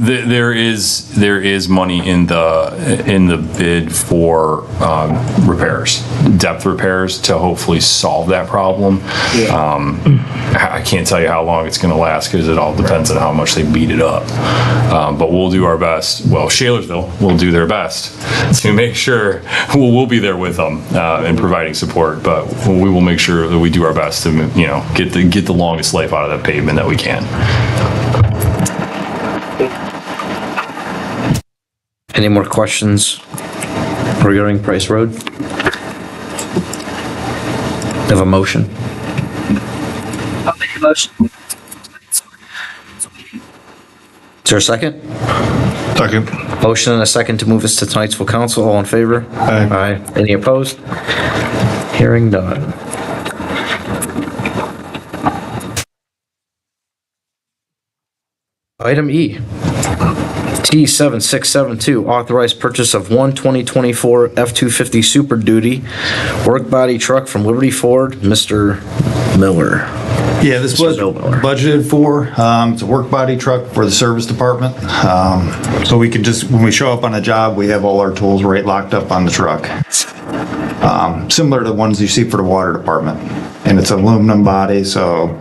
There is money in the bid for repairs, depth repairs, to hopefully solve that problem. I can't tell you how long it's going to last because it all depends on how much they beat it up. But we'll do our best. Well, Shalersville will do their best to make sure we'll be there with them in providing support. But we will make sure that we do our best to get the longest life out of that pavement that we can. Any more questions regarding Price Road? Have a motion? I'll make a motion. Is there a second? Second. Motion and a second to move this to tonight's full council. All in favor? Aye. Any opposed? Hearing none. Item E, T7672, authorized purchase of one 2024 F-250 Super Duty work body truck from Liberty Ford, Mr. Miller. Yeah, this was budgeted for. It's a work body truck for the service department. So we can just, when we show up on a job, we have all our tools right locked up on the truck. Similar to the ones you see for the water department. And it's an aluminum body, so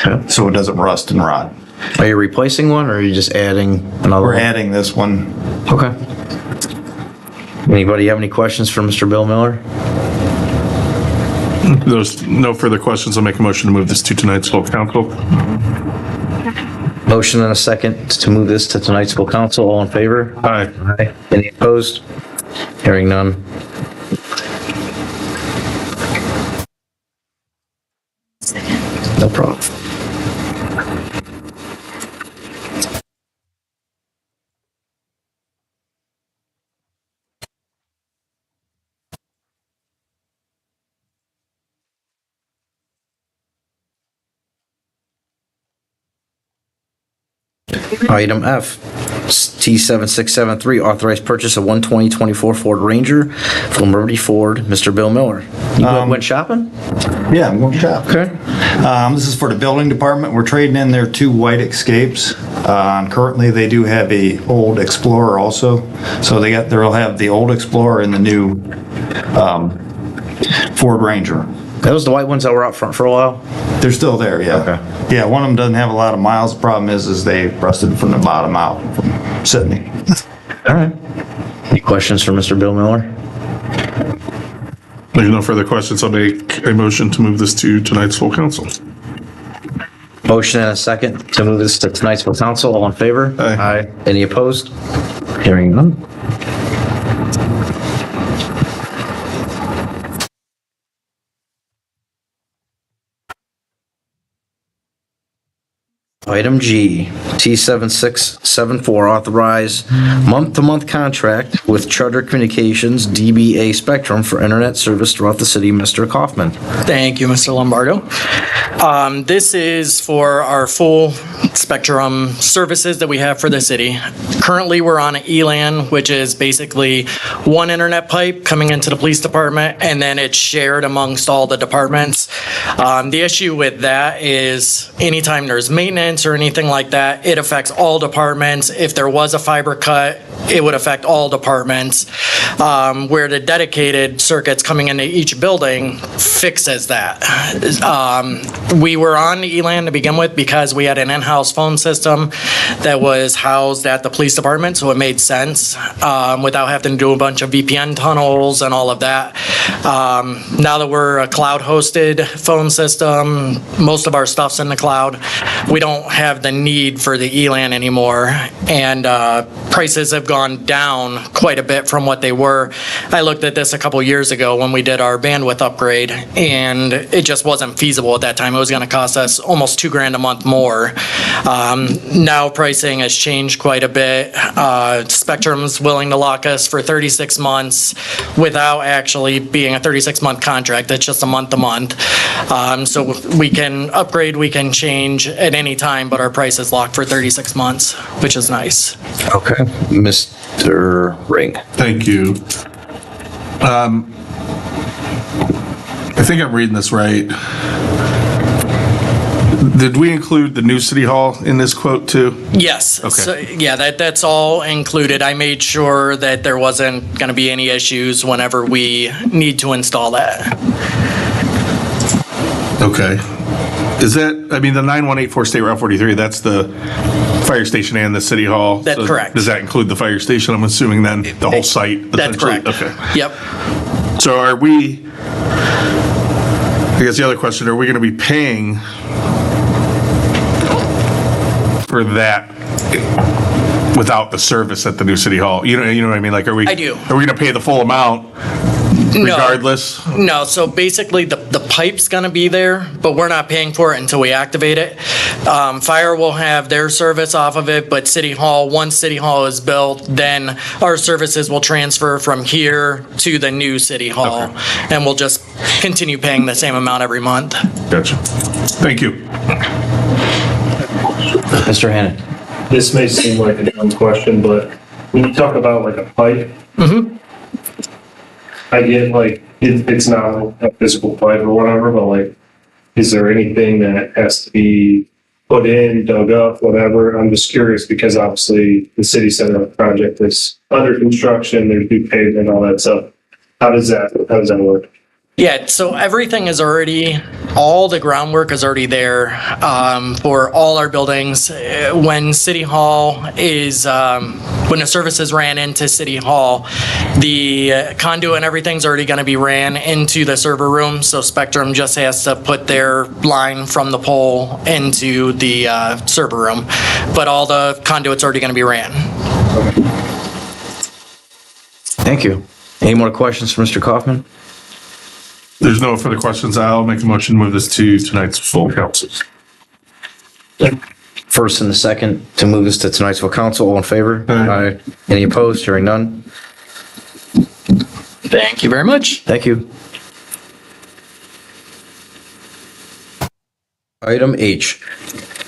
it doesn't rust and rot. Are you replacing one or are you just adding another We're one? adding this one. Okay. Anybody have any questions for Mr. Bill Miller? There's no further questions. I'll make a motion to move this to tonight's full council. Motion and a second to move this to tonight's full council. All in favor? Aye. Aye. Any opposed? Hearing none. No problem. Item F, T7673, authorized purchase of one 2024 Ford Ranger from Liberty Ford, Mr. Bill Miller. You went shopping? Yeah, I'm going to shop. Okay. This is for the building department. We're trading in their two white Escapes. Currently, they do have a old Explorer also. So they'll have the old Explorer and the new Ford Ranger. That was the white ones that were out front for a while? They're still there, yeah. Okay. Yeah, one of them doesn't have a lot of miles. The problem is they rusted from the bottom out from Sydney. All right. Any questions for Mr. Bill Miller? There's no further questions. I'll make a motion to move this to tonight's full council. Motion and a second to move this to tonight's full council. All in favor? Aye. Any opposed? Hearing none. Item G, T7674, authorize month-to-month contract with Charter Communications DBA Spectrum for internet service throughout the city. Mr. Kaufman. Thank you, Mr. Lombardo. This is for our full spectrum services that we have for the city. Currently, we're on an ELAN, which is basically one internet pipe coming into the police department, and then it's shared amongst all the departments. The issue with that is anytime there's maintenance or anything like that, it affects all departments. If there was a fiber cut, it would affect all departments. Where the dedicated circuits coming into each building fixes that. We were on the ELAN to begin with because we had an in-house phone system that was housed at the police department, so it made sense without having to do a bunch of VPN tunnels and all of that. Now that we're a cloud-hosted phone system, most of our stuff's in the cloud, we don't have the need for the ELAN anymore, and prices have gone down quite a bit from what they were. I looked at this a couple years ago when we did our bandwidth upgrade, and it just wasn't feasible at that time. It was going to cost us almost $2,000 a month more. Now pricing has changed quite a bit. Spectrum's willing to lock us for 36 months without actually being a 36-month contract. It's just a month-to-month. So we can upgrade, we can change at any time, but our price is locked for 36 months, which is nice. Okay. Mr. Ring. Thank you. I think I'm reading this right. Did we include the new city hall in this quote too? Yes. Okay. So, yeah, that's all included. I made sure that there wasn't going to be any issues whenever we need to install that. Okay. Is that, I mean, the 9184 State Route 43, that's the fire station and the city hall? That's correct. Does that include the fire station? I'm assuming then the whole site? That's essentially? correct. Okay. Yep. So are we, I guess the other question, are we going to be paying for that without the service at the new city hall? You know what I mean? Like, I do. Are we going to pay the full amount regardless? No, so basically the pipe's gonna be there, but we're not paying for it until we activate it. Fire will have their service off of it, but City Hall, once City Hall is built, then our services will transfer from here to the new City Hall. Okay. And we'll just continue paying the same amount every month. Gotcha. Thank you. Mr. Hannon. This may seem like a dumb question, but when you talk about like a pipe, I get like, it's not a physical pipe or whatever, but like, is there anything that has to be put in, dug up, whatever? I'm just curious because obviously the city center project is under construction, there's new pavement, all that stuff. How does that work? Yeah, so everything is already, all the groundwork is already there for all our buildings. When City Hall is, when the services ran into City Hall, the conduit and everything's already going to be ran into the server room, so Spectrum just has to put their line from the pole into the server room. But all the conduit's already going to be ran. Thank you. Any more questions for Mr. Kaufman? There's no further questions. I'll make a motion to move this to tonight's full council. First and the second to move this to tonight's full council. All in favor? Aye. Any opposed? Hearing none. Thank you very much. Thank you. Item H,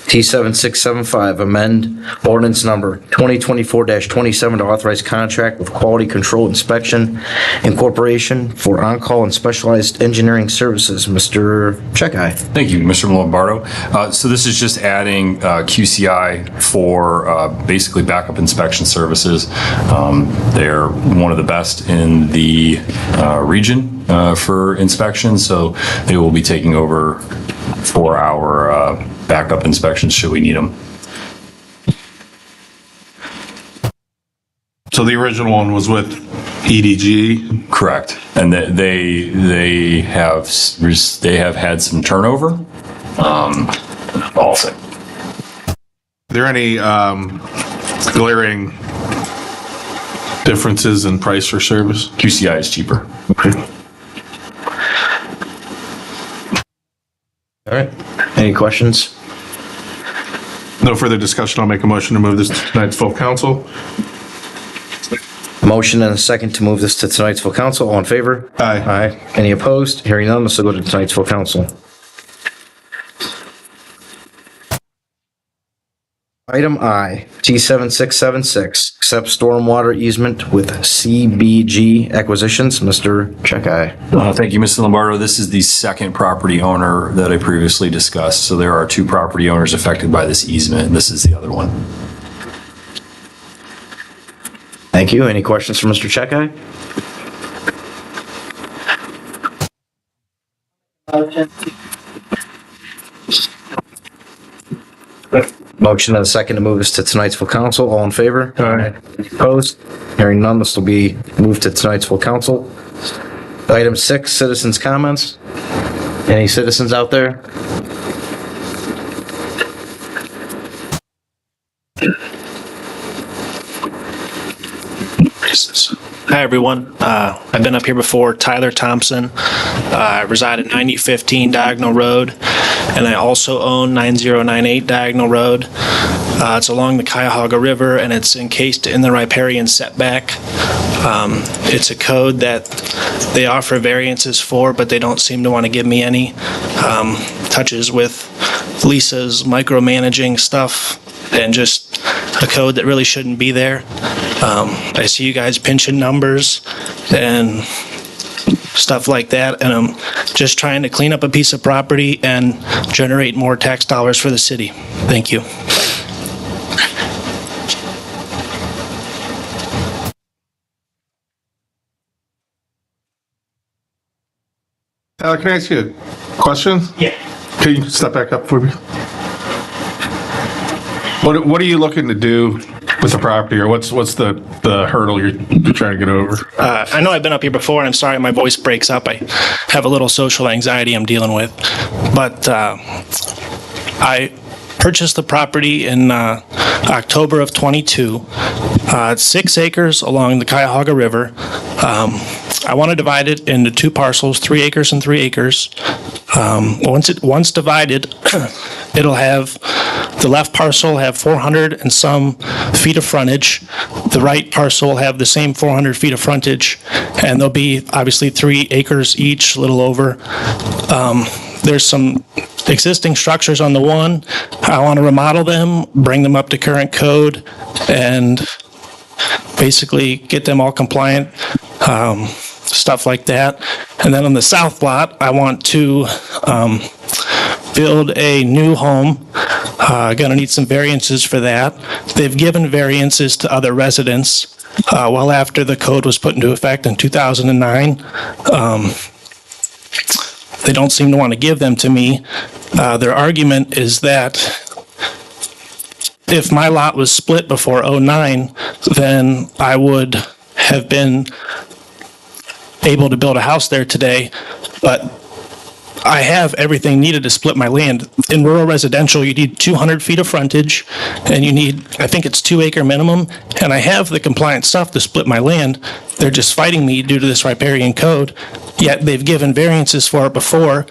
T7675, amend ordinance number 2024-27 to authorize contract with Quality Control Inspection Incorporation for on-call and specialized engineering services. Mr. Checkeye. Thank you, Mr. Lombardo. So this is just adding QCI for basically backup inspection services. They're one of the best in the region for inspection, so they will be taking over for our backup inspections should we need them. So the original one was with EDG? Correct. And they have had some turnover. Also. Are there any glaring differences in price for service? QCI is cheaper. Okay. All right. Any questions? No further discussion. I'll make a motion to move this to tonight's full council. Motion and a second to move this to tonight's full council. All in favor? Aye. Aye. Any opposed? Hearing none, this will go to tonight's full council. Item I, T7676, accept stormwater easement with CBG Acquisitions. Mr. Checkeye. Thank you, Mr. Lombardo. This is the second property owner that I previously discussed. So there are two property owners affected by this easement, and this is the other one. Thank you. Any questions for Mr. Checkeye? Motion and a second to move this to tonight's full council. All in favor? Aye. Opposed? Hearing none, this will be moved to tonight's full council. Item 6, citizens' comments. Any citizens out there? Hi, everyone. I've been up here before. Tyler Thompson. I reside at 9015 Diagonal Road, and I also own 9098 Diagonal Road. It's along the Cuyahoga River, and it's encased in the riparian setback. It's a code that they offer variances for, but they don't seem to want to give me any. Touches with Lisa's micromanaging stuff and just a code that really shouldn't be there. I see you guys pinching numbers and stuff like that, and I'm just trying to clean up a piece of property and generate more tax dollars for the city. Thank you. Can I ask you a question? Yeah. Can you step back up for me? What are you looking to do with the property, or what's the hurdle you're trying to get over? I know I've been up here before, and I'm sorry my voice breaks up. I have a little social anxiety I'm dealing with. But I purchased the property in October of 22. It's 6 acres along the Cuyahoga River. I want to divide it into 2 parcels, 3 acres and 3 acres. Once divided, it'll have the left parcel have 400 and some feet of frontage. The right parcel will have the same 400 feet of frontage, and there'll be obviously 3 acres each, a little over. There's some existing structures on the one. I want to remodel them, bring them up to current code, and basically get them all compliant. Stuff like that. And then on the south lot, I want to build a new home. Gonna need some variances for that. They've given variances to other residents well after the code was put into effect in 2009. They don't seem to want to give them to me. Their argument is that if my lot was split before 09, then I would have been able to build a house there today, but I have everything needed to split my land. In rural residential, you need 200 feet of frontage, and you need, I think it's 2 acre minimum, and I have the compliant stuff to split my land. They're just fighting me due to this riparian code, yet they've given variances for it before,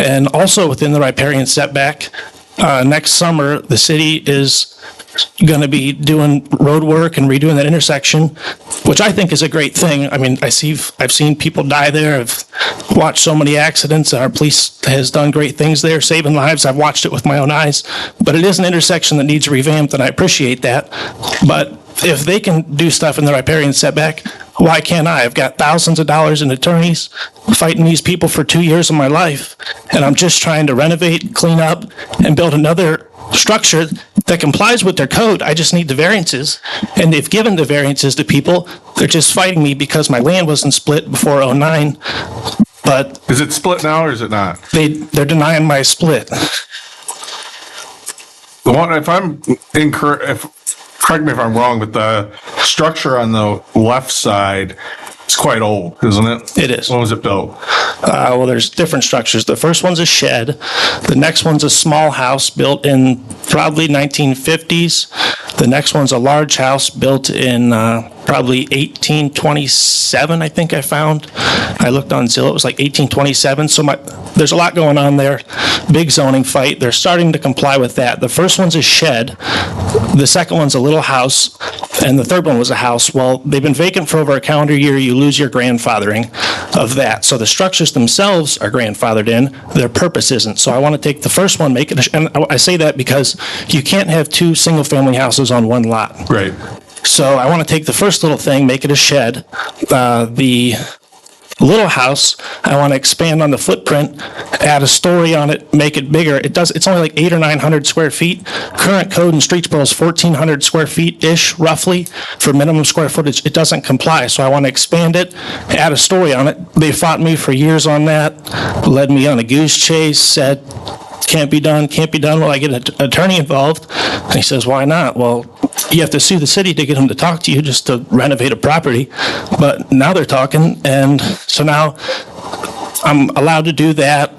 and also within the riparian setback. Next summer, the city is going to be doing road work and redoing that intersection, which I think is a great thing. I mean, I've seen people die there. I've watched so many accidents. Our police has done great things there, saving lives. I've watched it with my own eyes. But it is an intersection that needs revamped, and I appreciate that. But if they can do stuff in the riparian setback, why can't I? I've got thousands of dollars in attorneys fighting these people for 2 years of my life, and I'm just trying to renovate, clean up, and build another structure that complies with their code. I just need the variances, and they've given the variances to people. They're just fighting me because my land wasn't split before 09. But is it split now or is it not? They're denying my split. The one, if I'm incorrect, correct me if I'm wrong, but the structure on the left side is quite old, isn't it? It is. When was it built? Well, there's different structures. The first one's a shed. The next one's a small house built in probably 1950s. The next one's a large house built in probably 1827, I think I found. I looked on Zillow, it was like 1827, so there's a lot going on there. Big zoning fight. They're starting to comply with that. The first one's a shed, the second one's a little house, and the third one was a house. Well, they've been vacant for over a calendar year. You lose your grandfathering of that. So the structures themselves are grandfathered in, their purpose isn't. So I want to take the first one, make it, and I say that because you can't have two single-family houses on one lot. Right. So I want to take the first little thing, make it a shed. The little house, I want to expand on the footprint, add a story on it, make it bigger. It's only like 800 or 900 square feet. Current code in Streetsboro is 1,400 square feet-ish, roughly, for minimum square footage. It doesn't comply, so I want to expand it, add a story on it. They fought me for years on that, led me on a goose chase, said, can't be done. Well, I get an attorney involved, and he says, why not? Well, you have to sue the city to get them to talk to you just to renovate a property. But now they're talking, and so now I'm allowed to do that.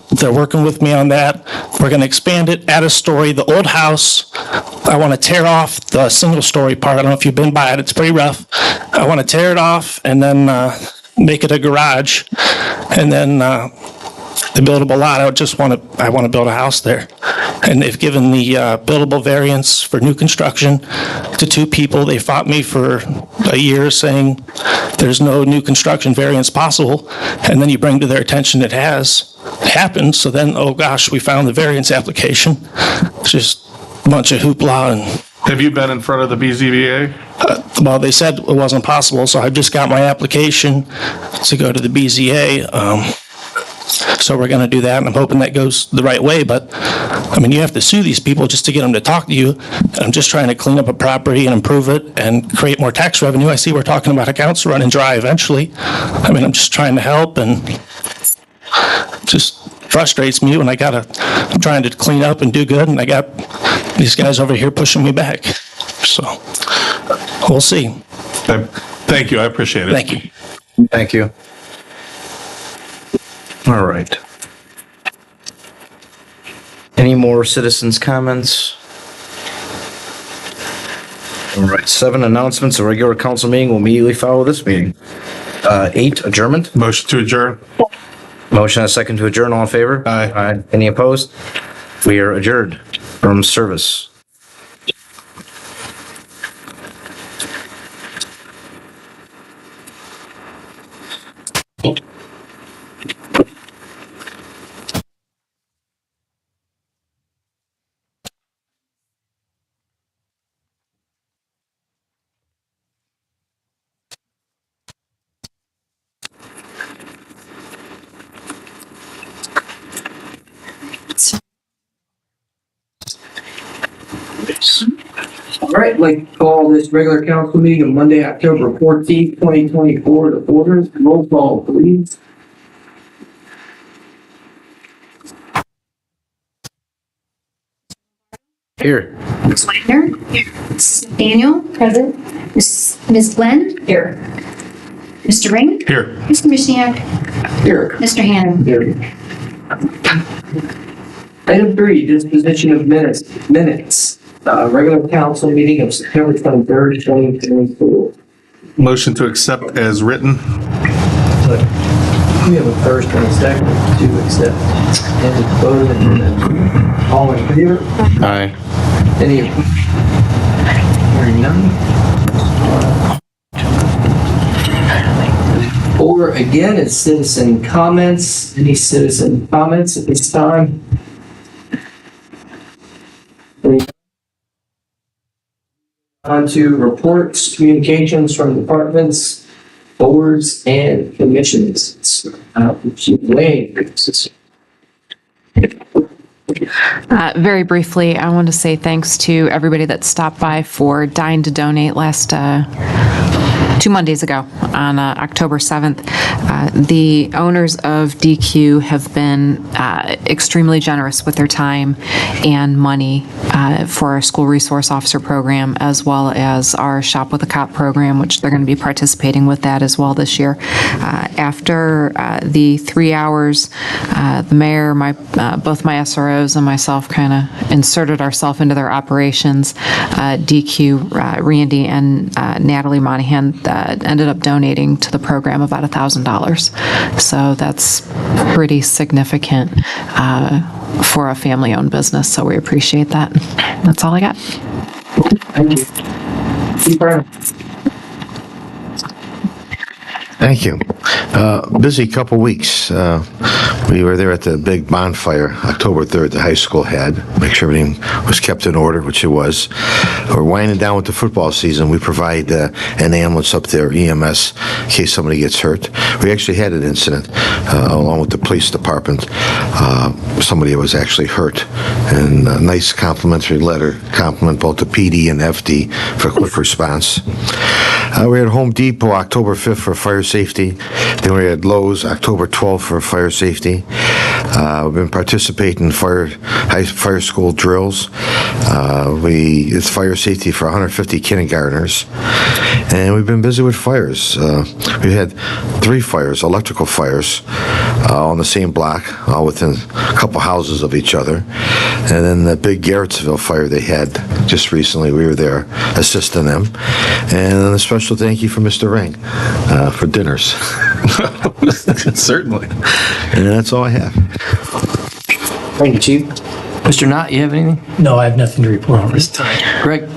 They're working with me on that. We're going to expand it, add a story. The old house, I want to tear off the single-story part. I don't know if you've been by it. It's pretty rough. I want to tear it off and then make it a garage, and then the buildable lot, I want to build a house there. And they've given the buildable variance for new construction to two people. They fought me for a year saying there's no new construction variance possible. And then you bring to their attention it has happened. So then, oh gosh, we found the variance application. It's just a bunch of hoopla. And have you been in front of the BZBA? Well, they said it wasn't possible. So I've just got my application to go to the BZA. So we're going to do that, and I'm hoping that goes the right way. But, I mean, you have to sue these people just to get them to talk to you. I'm just trying to clean up a property and improve it and create more tax revenue. I see we're talking about accounts running dry eventually. I mean, I'm just trying to help, and it just frustrates me when I'm trying to clean up and do good, and I got these guys over here pushing me back. So, we'll see. Thank you. I appreciate it. Thank you. Thank you. All right. Any more citizens' comments? All right, 7 announcements. A regular council meeting will immediately follow this meeting. 8, adjournment. Motion to adjourn. Motion and a second to adjourn. All in favor? Aye. Aye. Any opposed? We are adjourned from service. All right, I'd like to call this regular council meeting of Monday, October 14th, 2024 to order. Roll call, please. Here. Ms. Wagner? Here. Mrs. McDaniel? Present. Ms. Glenn? Here. Mr. Ring? Here. Mr. Mishniak? Here. Mr. Hannon? Here. Item 3, disposition of minutes. Regular council meeting of September 23rd, 2024. Motion to accept as written. We have a first and a second to accept and vote and all in favor? Aye. Any? Hearing none. Or again, it's citizen comments. Any citizen comments at this time? On to reports, communications from departments, boards, and commissions. Wayne. Very briefly, I want to say thanks to everybody that stopped by for Dying to Donate last 2 Mondays ago, on October 7th. The owners of DQ have been extremely generous with their time and money for our school resource officer program, as well as our Shop with a Cop program, which they're going to be participating with that as well this year. After the 3 hours, the mayor, both my SROs and myself kind of inserted ourselves into their operations. DQ, Randy, and Natalie Monahan ended up donating to the program about $1,000. So that's pretty significant for a family-owned business, so we appreciate that. That's all I got. Thank you. Thank you. Busy couple weeks. We were there at the big bonfire, October 3rd, the high school had. Make sure everything was kept in order, which it was. We're winding down with the football season. We provide an ambulance up there, EMS, in case somebody gets hurt. We actually had an incident along with the police department. Somebody was actually hurt. And a nice complimentary letter, compliment both the PD and FD for quick response. We're at Home Depot October 5th for fire safety. Then we're at Lowe's October 12th for fire safety. We've been participating in fire school drills. It's fire safety for 150 kindergartners. And we've been busy with fires. We had 3 fires, electrical fires, on the same block, all within a couple houses of each other. And then the big Garrettsville fire they had just recently, we were there assisting them. And then a special thank you for Mr. Ring for dinners. Certainly. And that's all I have. Thank you, Chief. Mr. Knott, you have anything? No, I have nothing to report on this time. Greg?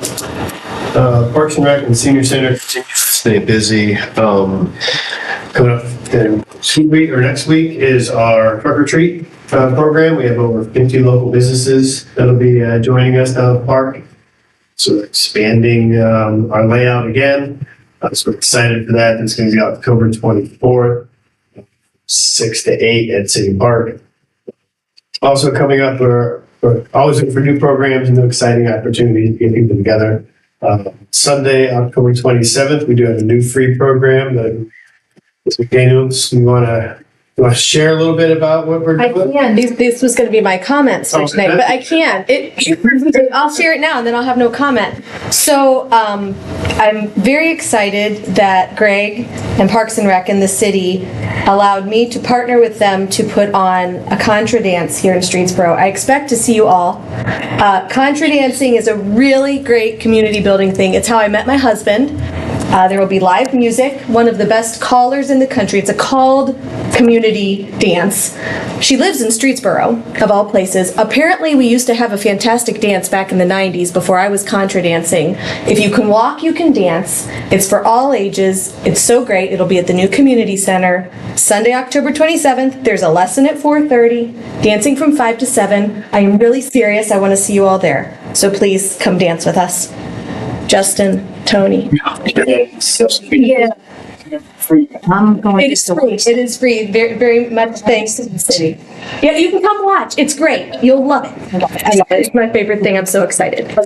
Parks and Rec and Senior Center continues to stay busy. Coming up next week is our trunk or treat program. We have over 50 local businesses that'll be joining us down at the park. So we're expanding our layout again. So we're excited for that. It's going to be October 24th, 6 to 8 at City Park. Also coming up, we're always looking for new programs and new exciting opportunities to get people together. Sunday, October 27th, we do have a new free program that McDaniels, you want to share a little bit about what we're doing? I can. This was going to be my comments for tonight, but I can. I'll share it now, and then I'll have no comment. So I'm very excited that Greg and Parks and Rec in the city allowed me to partner with them to put on a contra dance here in Streetsboro. I expect to see you all. Contra dancing is a really great community building thing. It's how I met my husband. There will be live music, one of the best callers in the country. It's a called community dance. She lives in Streetsboro, of all places. Apparently, we used to have a fantastic dance back in the 90s before I was contra dancing. If you can walk, you can dance. It's for all ages. It's so great. It'll be at the new community center. Sunday, October 27th. There's a lesson at 4:30, dancing from 5 to 7. I am really serious. I want to see you all there. So please come dance with us. Justin, Tony. Yeah. I'm going It is free. It is free. Very, very much thanks to the city. Yeah, you can come watch. It's great. You'll love it. It's my favorite thing. I'm so excited.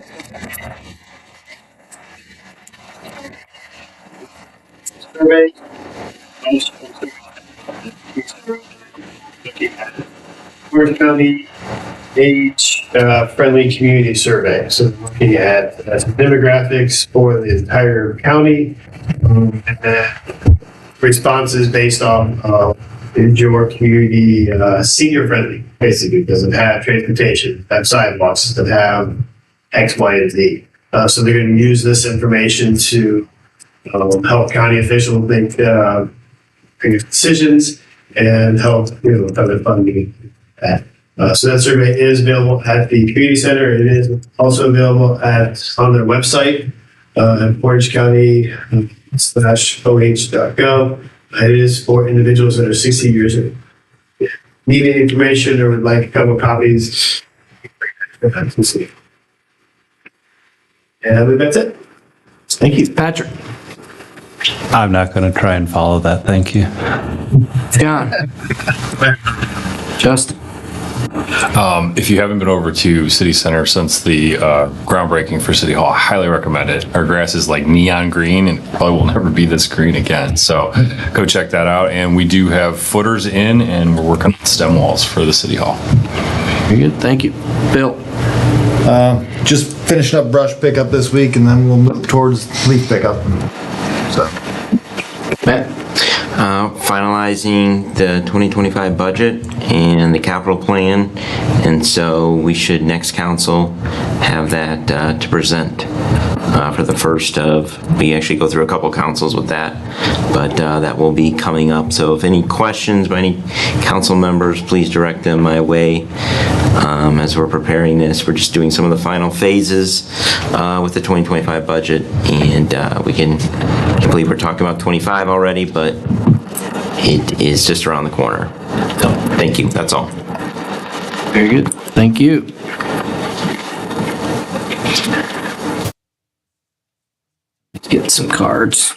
Orange County age-friendly community survey. So looking at demographics for the entire county, and then responses based on is your community senior-friendly, basically. Does it have transportation, have sidewalks, does it have X, Y, and Z? So they're going to use this information to help county officials make decisions and help other funding that. So that survey is available at the community center. It is also available on their website at orangecounty/oh.gov. It is for individuals that are 60 years old. Need any information or would like a couple of copies? And I believe that's it. Thank you. Patrick? I'm not going to try and follow that. Thank you. John? Justin? If you haven't been over to City Center since the groundbreaking for City Hall, I highly recommend it. Our grass is like neon green and probably will never be this green again. So go check that out. And we do have footers in, and we're working on stem walls for the City Hall. Very good. Thank you. Bill? Just finishing up brush pickup this week, and then we'll move towards leaf pickup. So, Matt? Finalizing the 2025 budget and the capital plan, and so we should next council have that to present for the first of, we actually go through a couple councils with that, but that will be coming up. So if any questions by any council members, please direct them my way. As we're preparing this, we're just doing some of the final phases with the 2025 budget, and I can't believe we're talking about 25 already, but it is just around the corner. So, thank you. That's all. Very good. Thank you. Let's get some cards.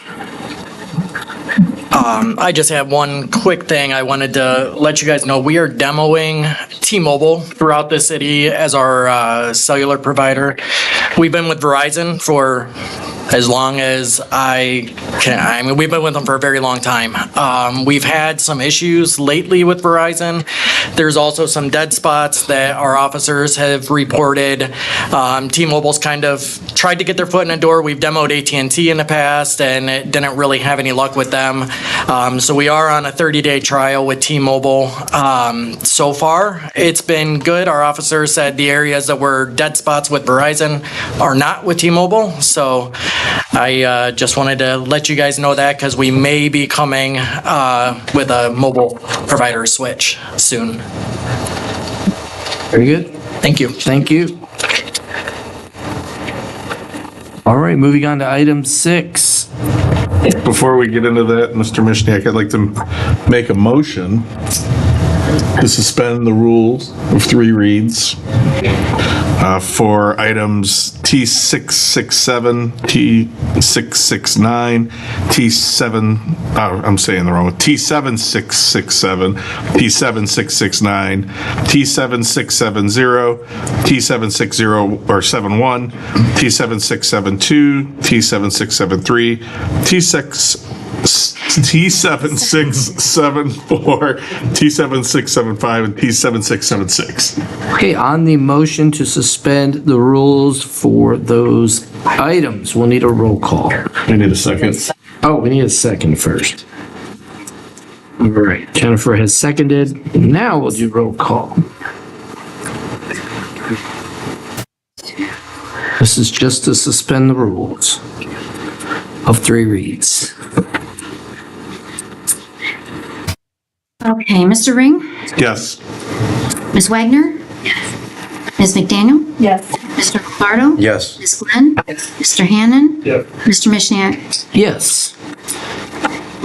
I just have one quick thing I wanted to let you guys know. We are demoing T-Mobile throughout the city as our cellular provider. We've been with Verizon for as long as I can. I mean, we've been with them for a very long time. We've had some issues lately with Verizon. There's also some dead spots that our officers have reported. T-Mobile's kind of tried to get their foot in the door. We've demoed AT&T in the past, and it didn't really have any luck with them. So we are on a 30-day trial with T-Mobile. So far, it's been good. Our officers said the areas that were dead spots with Verizon are not with T-Mobile. So I just wanted to let you guys know that, because we may be coming with a mobile provider switch soon. Very good. Thank you. Thank you. All right, moving on to item 6. Before we get into that, Mr. Mishniak, I'd like to make a motion to suspend the rules of 3 reads for items T667, T669, I'm saying the wrong one, T7667, T7669, T7670, T760 or 71, T7672, T7673, T7674, T7675, and T7676. Okay, on the motion to suspend the rules for those items, we'll need a roll call. We need a second. Oh, we need a second first. All right, Jennifer has seconded. Now we'll do roll call. This is just to suspend the rules of 3 reads. Okay, Mr. Ring? Yes. Ms. Wagner? Yes. Ms. McDaniel? Yes. Mr. Lombardo? Yes. Ms. Glenn? Yes. Mr. Hannan? Yep. Mr. Mishniak? Yes.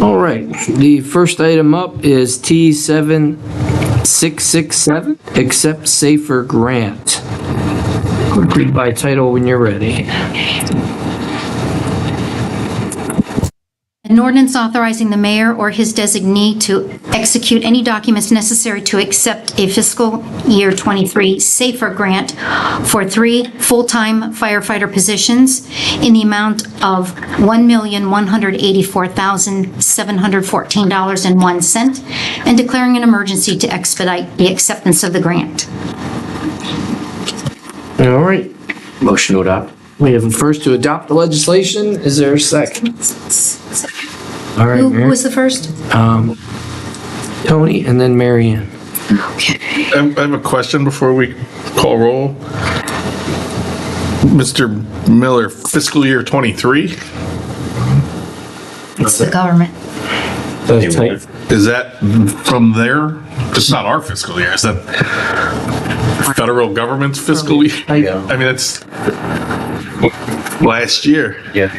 All right, the first item up is T7667, Accept Safer Grant. Read by title when you're ready. An ordinance authorizing the mayor or his designee to execute any documents necessary to accept a fiscal year 23 SAFER grant for 3 full-time firefighter positions in the amount of $1,184,714.01 and declaring an emergency to expedite the acceptance of the grant. All right, motion to adopt. We have a first to adopt the legislation. Is there a second? All right, Who Mary. was the first? Tony and then Mary Ann. Okay. I have a question before we call roll. Mr. Miller, fiscal year 23? It's the government. Is that from there? It's not our fiscal year. Is that federal government's fiscal year? I mean, it's last year. Yeah.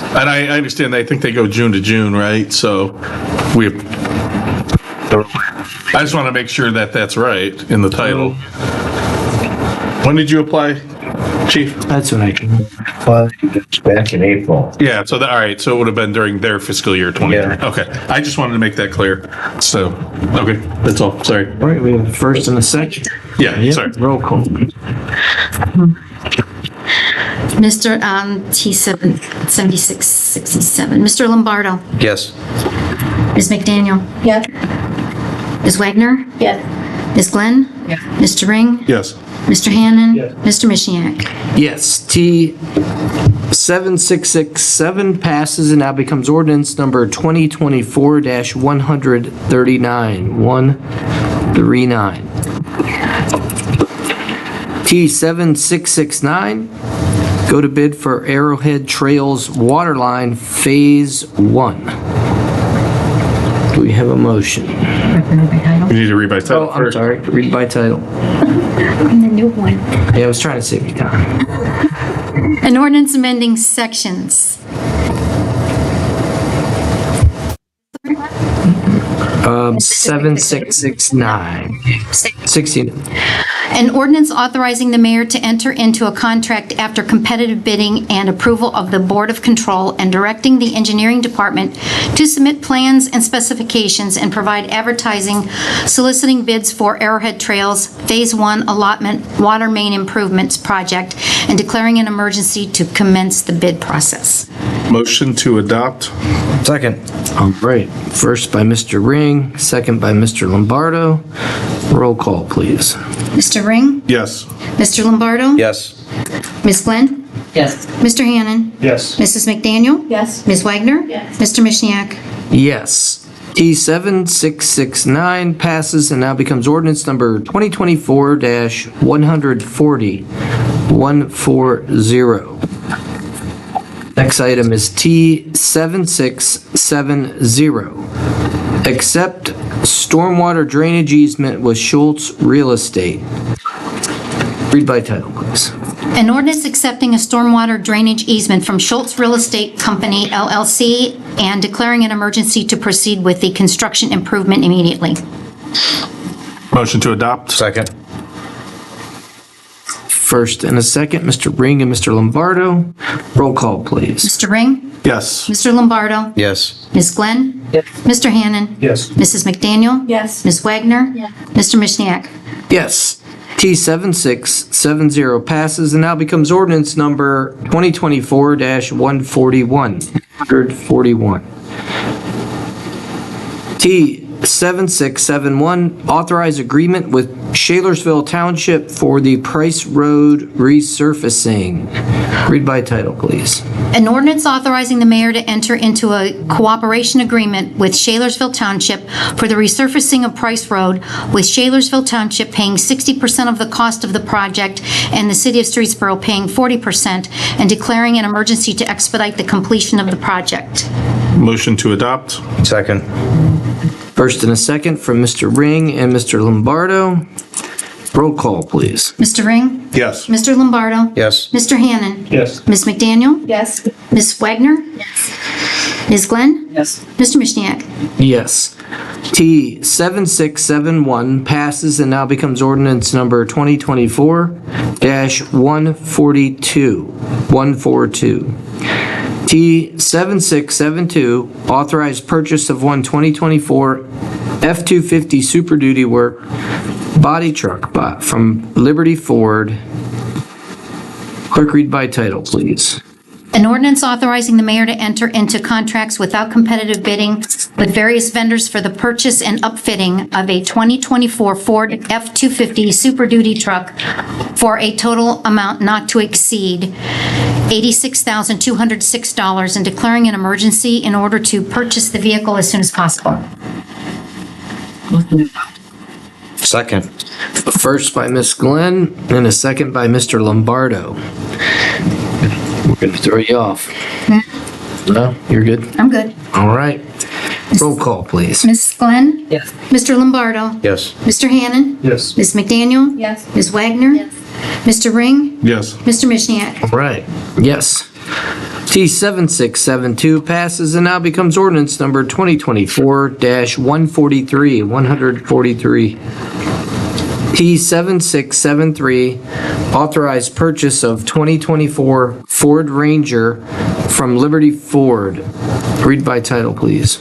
And I understand, I think they go June to June, right? So I just want to make sure that that's right in the title. When did you apply? Chief? That's what I can. Back in April. Yeah, so all right, so it would have been during their fiscal year 23. Okay, I just wanted to make that clear. So, okay, that's all. Sorry. All right, we have a first and a second. Yeah, sorry. Roll call. Mr. T7667, Mr. Lombardo, Yes. Ms. McDaniel, Yes. Ms. Wagner, Yes. Ms. Glenn, Mr. Ring, Yes. Mr. Hannan, Mr. Mishniak. Yes, T7667 passes and now becomes ordinance number 2024-139. 139. T7669, go to bid for Arrowhead Trails Waterline Phase 1. Do we have a motion? You need to read by title Oh, I'm sorry, read by title. And the new one. Yeah, I was trying to save you time. An ordinance amending sections 7669. 16. An ordinance authorizing the mayor to enter into a contract after competitive bidding and approval of the Board of Control and directing the engineering department to submit plans and specifications and provide advertising soliciting bids for Arrowhead Trails Phase 1 Allotment Water Main Improvements Project and declaring an emergency to commence the bid process. Motion to adopt. Second. All right. First by Mr. Ring, second by Mr. Lombardo. Roll call, please. Mr. Ring? Yes. Mr. Lombardo? Yes. Ms. Glenn? Yes. Mr. Hannan? Yes. Mrs. McDaniel? Yes. Ms. Wagner? Yes. Mr. Mishniak? Yes. T7669 passes and now becomes ordinance number 2024-140. 140. Next item is T7670. Accept stormwater drainage easement with Schultz Real Estate. Read by title, please. An ordinance accepting a stormwater drainage easement from Schultz Real Estate Company LLC and declaring an emergency to proceed with the construction improvement immediately. Motion to adopt. Second. First and a second, Mr. Ring and Mr. Lombardo. Roll call, please. Mr. Ring? Yes. Mr. Lombardo? Yes. Ms. Glenn? Yes. Mr. Hannan? Yes. Mrs. McDaniel? Yes. Ms. Wagner? Yes. Mr. Mishniak? Yes. T7670 passes and now becomes ordinance number 2024-141. 141. T7671, authorize agreement with Shalersville Township for the Price Road resurfacing. Read by title, please. An ordinance authorizing the mayor to enter into a cooperation agreement with Shalersville Township for the resurfacing of Price Road, with Shalersville Township paying 60% of the cost of the project and the city of Streetsboro paying 40%, and declaring an emergency to expedite the completion of the project. Motion to adopt. Second. First and a second from Mr. Ring and Mr. Lombardo. Roll call, please. Mr. Ring? Yes. Mr. Lombardo? Yes. Mr. Hannan? Yes. Ms. McDaniel? Yes. Ms. Wagner? Yes. Ms. Glenn? Yes. Mr. Mishniak? Yes. T7671 passes and now becomes ordinance number 2024-142. 142. T7672, authorized purchase of one 2024 F-250 Super Duty Work body truck from Liberty Ford. Clerk, read by title, please. An ordinance authorizing the mayor to enter into contracts without competitive bidding with various vendors for the purchase and upfitting of a 2024 Ford F-250 Super Duty truck for a total amount not to exceed $86,206 and declaring an emergency in order to purchase the vehicle as soon as possible. Second. First by Ms. Glenn and a second by Mr. Lombardo. We're going to throw you off. No, you're good? I'm good. All right. Roll call, please. Ms. Glenn? Yes. Mr. Lombardo? Yes. Mr. Hannan? Yes. Ms. McDaniel? Yes. Ms. Wagner? Yes. Mr. Ring? Yes. Mr. Mishniak? All right. Yes. T7672 passes and now becomes ordinance number 2024-143. 143. T7673, authorized purchase of 2024 Ford Ranger from Liberty Ford. Read by title, please.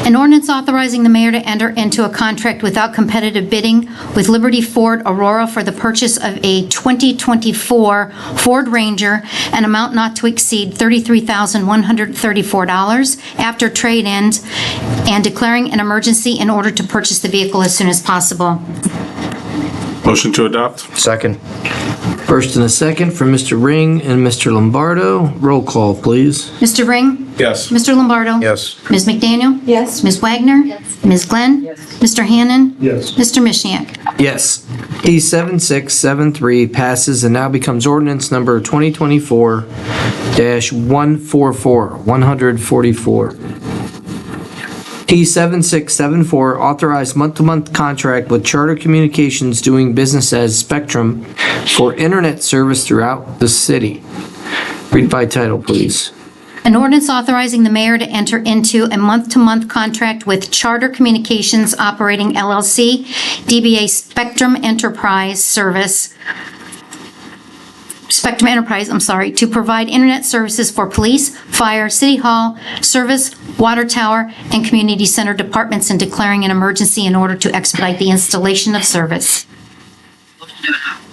An ordinance authorizing the mayor to enter into a contract without competitive bidding with Liberty Ford Aurora for the purchase of a 2024 Ford Ranger, an amount not to exceed $33,134 after trade-ins, and declaring an emergency in order to purchase the vehicle as soon as possible. Motion to adopt? Second. First and a second from Mr. Ring and Mr. Lombardo. Roll call, please. Mr. Ring? Yes. Mr. Lombardo? Yes. Ms. McDaniel? Yes. Ms. Wagner? Yes. Ms. Glenn? Yes. Mr. Hannan? Yes. Mr. Mishniak? Yes. T7673 passes and now becomes ordinance number 2024-144. T7674, authorized month-to-month contract with Charter Communications doing business as Spectrum for internet service throughout the city. Read by title, please. An ordinance authorizing the mayor to enter into a month-to-month contract with Charter Communications Operating LLC, DBA Spectrum Enterprise, to provide internet services for police, fire, city hall, service, water tower, and community center departments, and declaring an emergency in order to expedite the installation of service.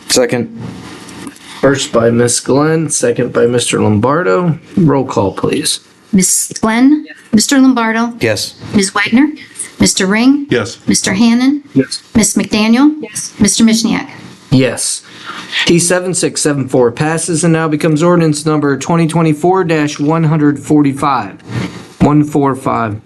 Second. First by Ms. Glenn, second by Mr. Lombardo. Roll call, please. Ms. Glenn? Mr. Lombardo? Yes. Ms. Wagner? Mr. Ring? Yes. Mr. Hannan? Yes. Ms. McDaniel? Yes. Mr. Mishniak? Yes. T7674 passes and now becomes ordinance number 2024-145. 145.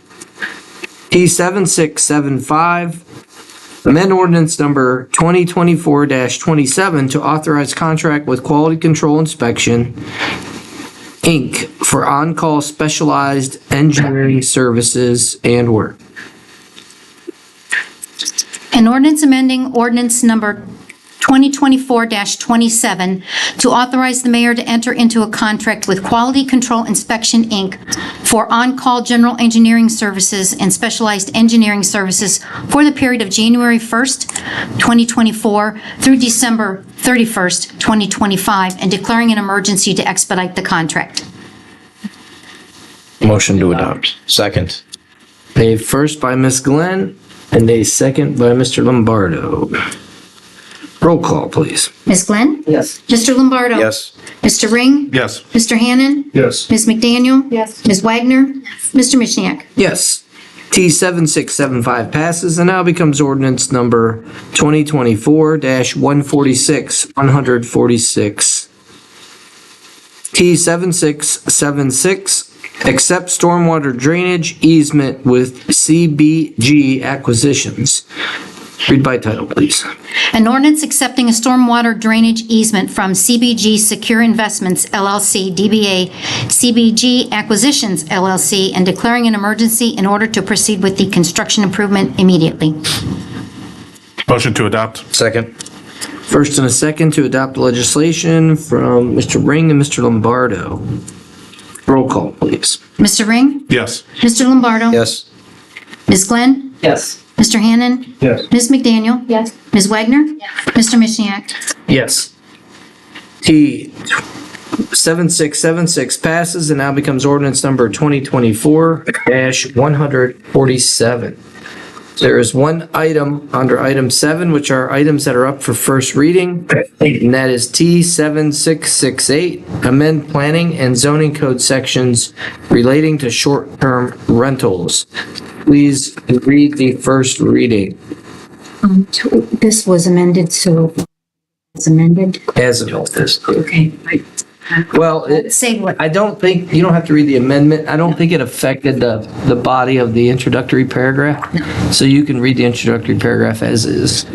T7675, amend ordinance number 2024-27 to authorize contract with Quality Control Inspection, Inc. for on-call specialized engineering services and work. An ordinance amending ordinance number 2024-27 to authorize the mayor to enter into a contract with Quality Control Inspection, Inc. for on-call general engineering services and specialized engineering services for the period of January 1st, 2024 through December 31st, 2025, and declaring an emergency to expedite the contract. Motion to adopt. Second. A first by Ms. Glenn and a second by Mr. Lombardo. Roll call, please. Ms. Glenn? Yes. Mr. Lombardo? Yes. Mr. Ring? Yes. Mr. Hannan? Yes. Ms. McDaniel? Yes. Ms. Wagner? Mr. Mishniak? Yes. T7675 passes and now becomes ordinance number 2024-146. 146. T7676, accept stormwater drainage easement with CBG Acquisitions. Read by title, please. An ordinance accepting a stormwater drainage easement from CBG Secure Investments LLC, DBA CBG Acquisitions LLC, and declaring an emergency in order to proceed with the construction improvement immediately. Motion to adopt? Second. First and a second to adopt legislation from Mr. Ring and Mr. Lombardo. Roll call, please. Mr. Ring? Yes. Mr. Lombardo? Yes. Ms. Glenn? Yes. Mr. Hannan? Yes. Ms. McDaniel? Yes. Ms. Wagner? Yes. Mr. Mishniak? Yes. T7676 passes and now becomes ordinance number 2024-147. There is one item under item 7, which are items that are up for first reading, and that is T7668, amend planning and zoning code sections relating to short-term rentals. Please read the first reading. This was amended, so it's amended. As of this. Okay. Well, Say what? I don't think, you don't have to read the amendment. I don't think it affected the body of the introductory paragraph. So you can read the introductory paragraph as is.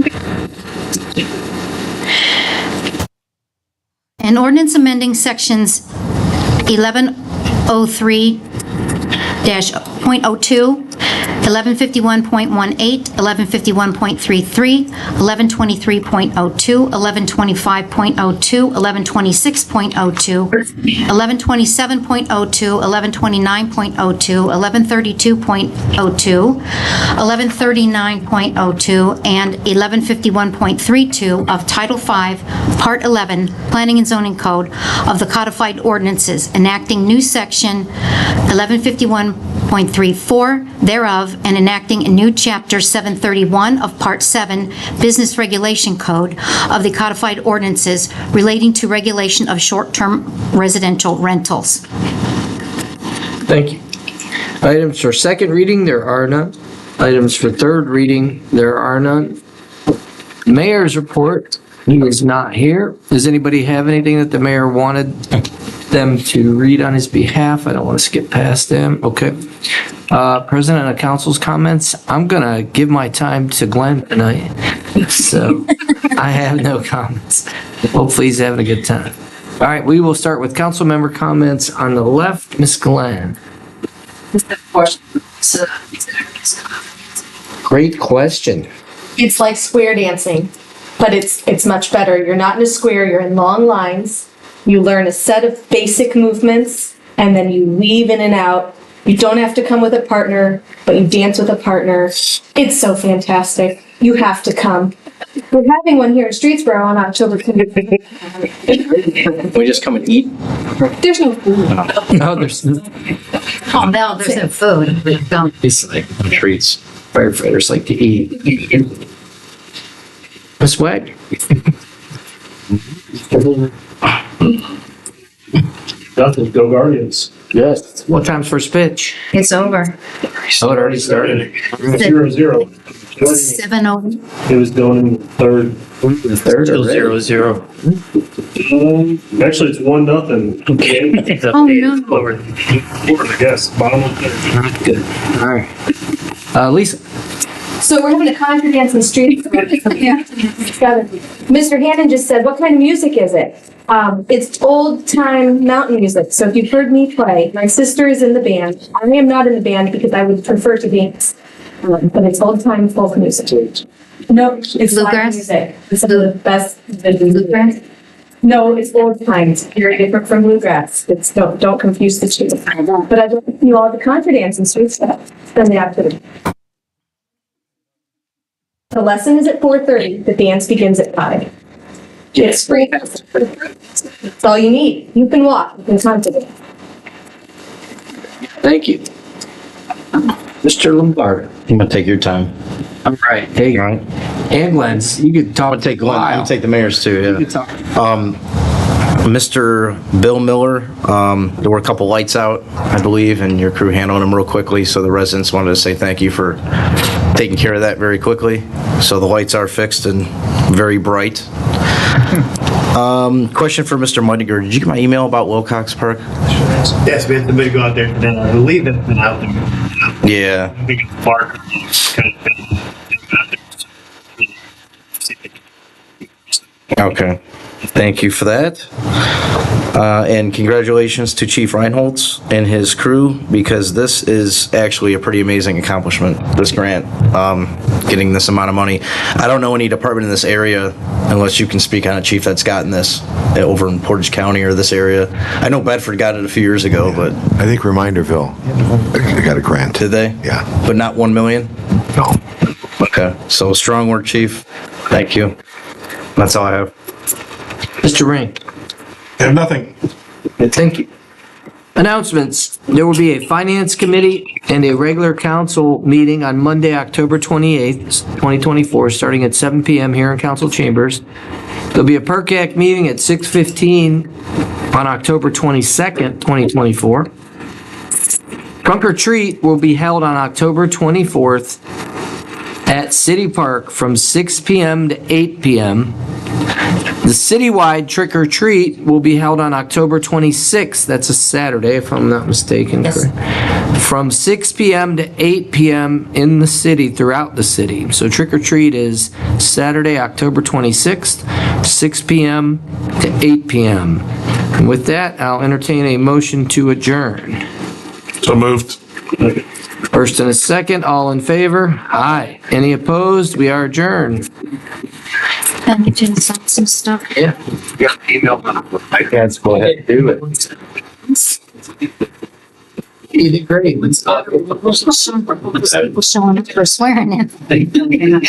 An ordinance amending sections 1103-.02 1151.18, 1151.33, 1123.02, 1125.02, 1126.02, 1127.02, 1129.02, 1132.02, 1139.02, and 1151.32 of Title V, Part 11, Planning and Zoning Code of the Codified Ordinances, enacting new section 1151.34 thereof, and enacting a new chapter 731 of Part 7, Business Regulation Code of the Codified Ordinances relating to regulation of short-term residential rentals. Thank you. Items for second reading, there are none. Items for third reading, there are none. Mayor's report, he is not here. Does anybody have anything that the mayor wanted them to read on his behalf? I don't want to skip past them. Okay. President of Council's comments. I'm going to give my time to Glenn tonight. So I have no comments. Hopefully he's having a good time. All right, we will start with council member comments on the left. Ms. Glenn. Great question. It's like square dancing, but it's much better. You're not in a square, you're in long lines. You learn a set of basic movements, and then you weave in and out. You don't have to come with a partner, but you dance with a partner. It's so fantastic. You have to come. We're having one here in Streetsboro on October 25th. We just come and eat? There's no food. No, there's no. Oh, no, there's no food. It's like treats. Firefighters like to eat. Miss Wagner. Nothing, go Guardians. Yes. What time's first pitch? It's over. Oh, it already started. 0-0. 7-0. It was going in the third. The third or 0-0? Actually, it's 1-0. Okay. Oh, no. Over, I guess. Bottom of the third. Good. All right. Lisa. So we're having a concert dance in the street. Mr. Hannon just said, what kind of music is it? It's old time mountain music. So if you've heard me play, my sister is in the band. I am not in the band because I would prefer to dance. But it's old time folk music. No, it's live music. It's some of the best. Bluegrass? No, it's old time. It's very different from bluegrass. It's don't confuse the two. But I'd like to see you all at the concert dance and street stuff. Spend the afternoon. The lesson is at 4:30. The dance begins at 5. It's free. That's all you need. You can walk. You can come to it. Thank you. Mr. Lombardo. I'm gonna take your time. All right. Hey, you go. And Glenn's. You could talk. I'm gonna take Glenn. I'm gonna take the mayor's too. Yeah. You could talk. Mr. Bill Miller, there were a couple lights out, I believe, and your crew handled them real quickly. So the residents wanted to say thank you for taking care of that very quickly. So the lights are fixed and very bright. Question for Mr. Mundiger. Did you get my email about Wilcox Park? Yes, we have to go out there today. I believe it's been out there. Yeah. I think it's Park. Kind of Okay. Thank you for that. And congratulations to Chief Reinholtz and his crew, because this is actually a pretty amazing accomplishment, this grant, getting this amount of money. I don't know any department in this area, unless you can speak on a chief that's gotten this over in Portage County or this area. I know Bedford got it a few years ago, but... I think Reminderville got a grant. Did they? Yeah. But not 1 million? No. Okay, so strong work, Chief. Thank you. That's all I have. Mr. Ring. I have nothing. Thank you. Announcements. There will be a finance committee and a regular council meeting on Monday, October 28th, 2024, starting at 7 p.m. here in council chambers. There'll be a PERCAC meeting at 6:15 on October 22nd, 2024. Trunk or Treat will be held on October 24th at City Park from 6 p.m. to 8 p.m. The citywide trick or treat will be held on October 26th. That's a Saturday, if I'm not mistaken. Yes. From 6 p.m. to 8 p.m. in the city, throughout the city. So trick or treat is Saturday, October 26th, 6 p.m. to 8 p.m. And with that, I'll entertain a motion to adjourn. So moved. First and a second, all in favor? Aye. Any opposed? We are adjourned. Ben, get you to sign some stuff. Yeah. Got email. I can't go ahead and do it. You did great. Showing up for swearing in.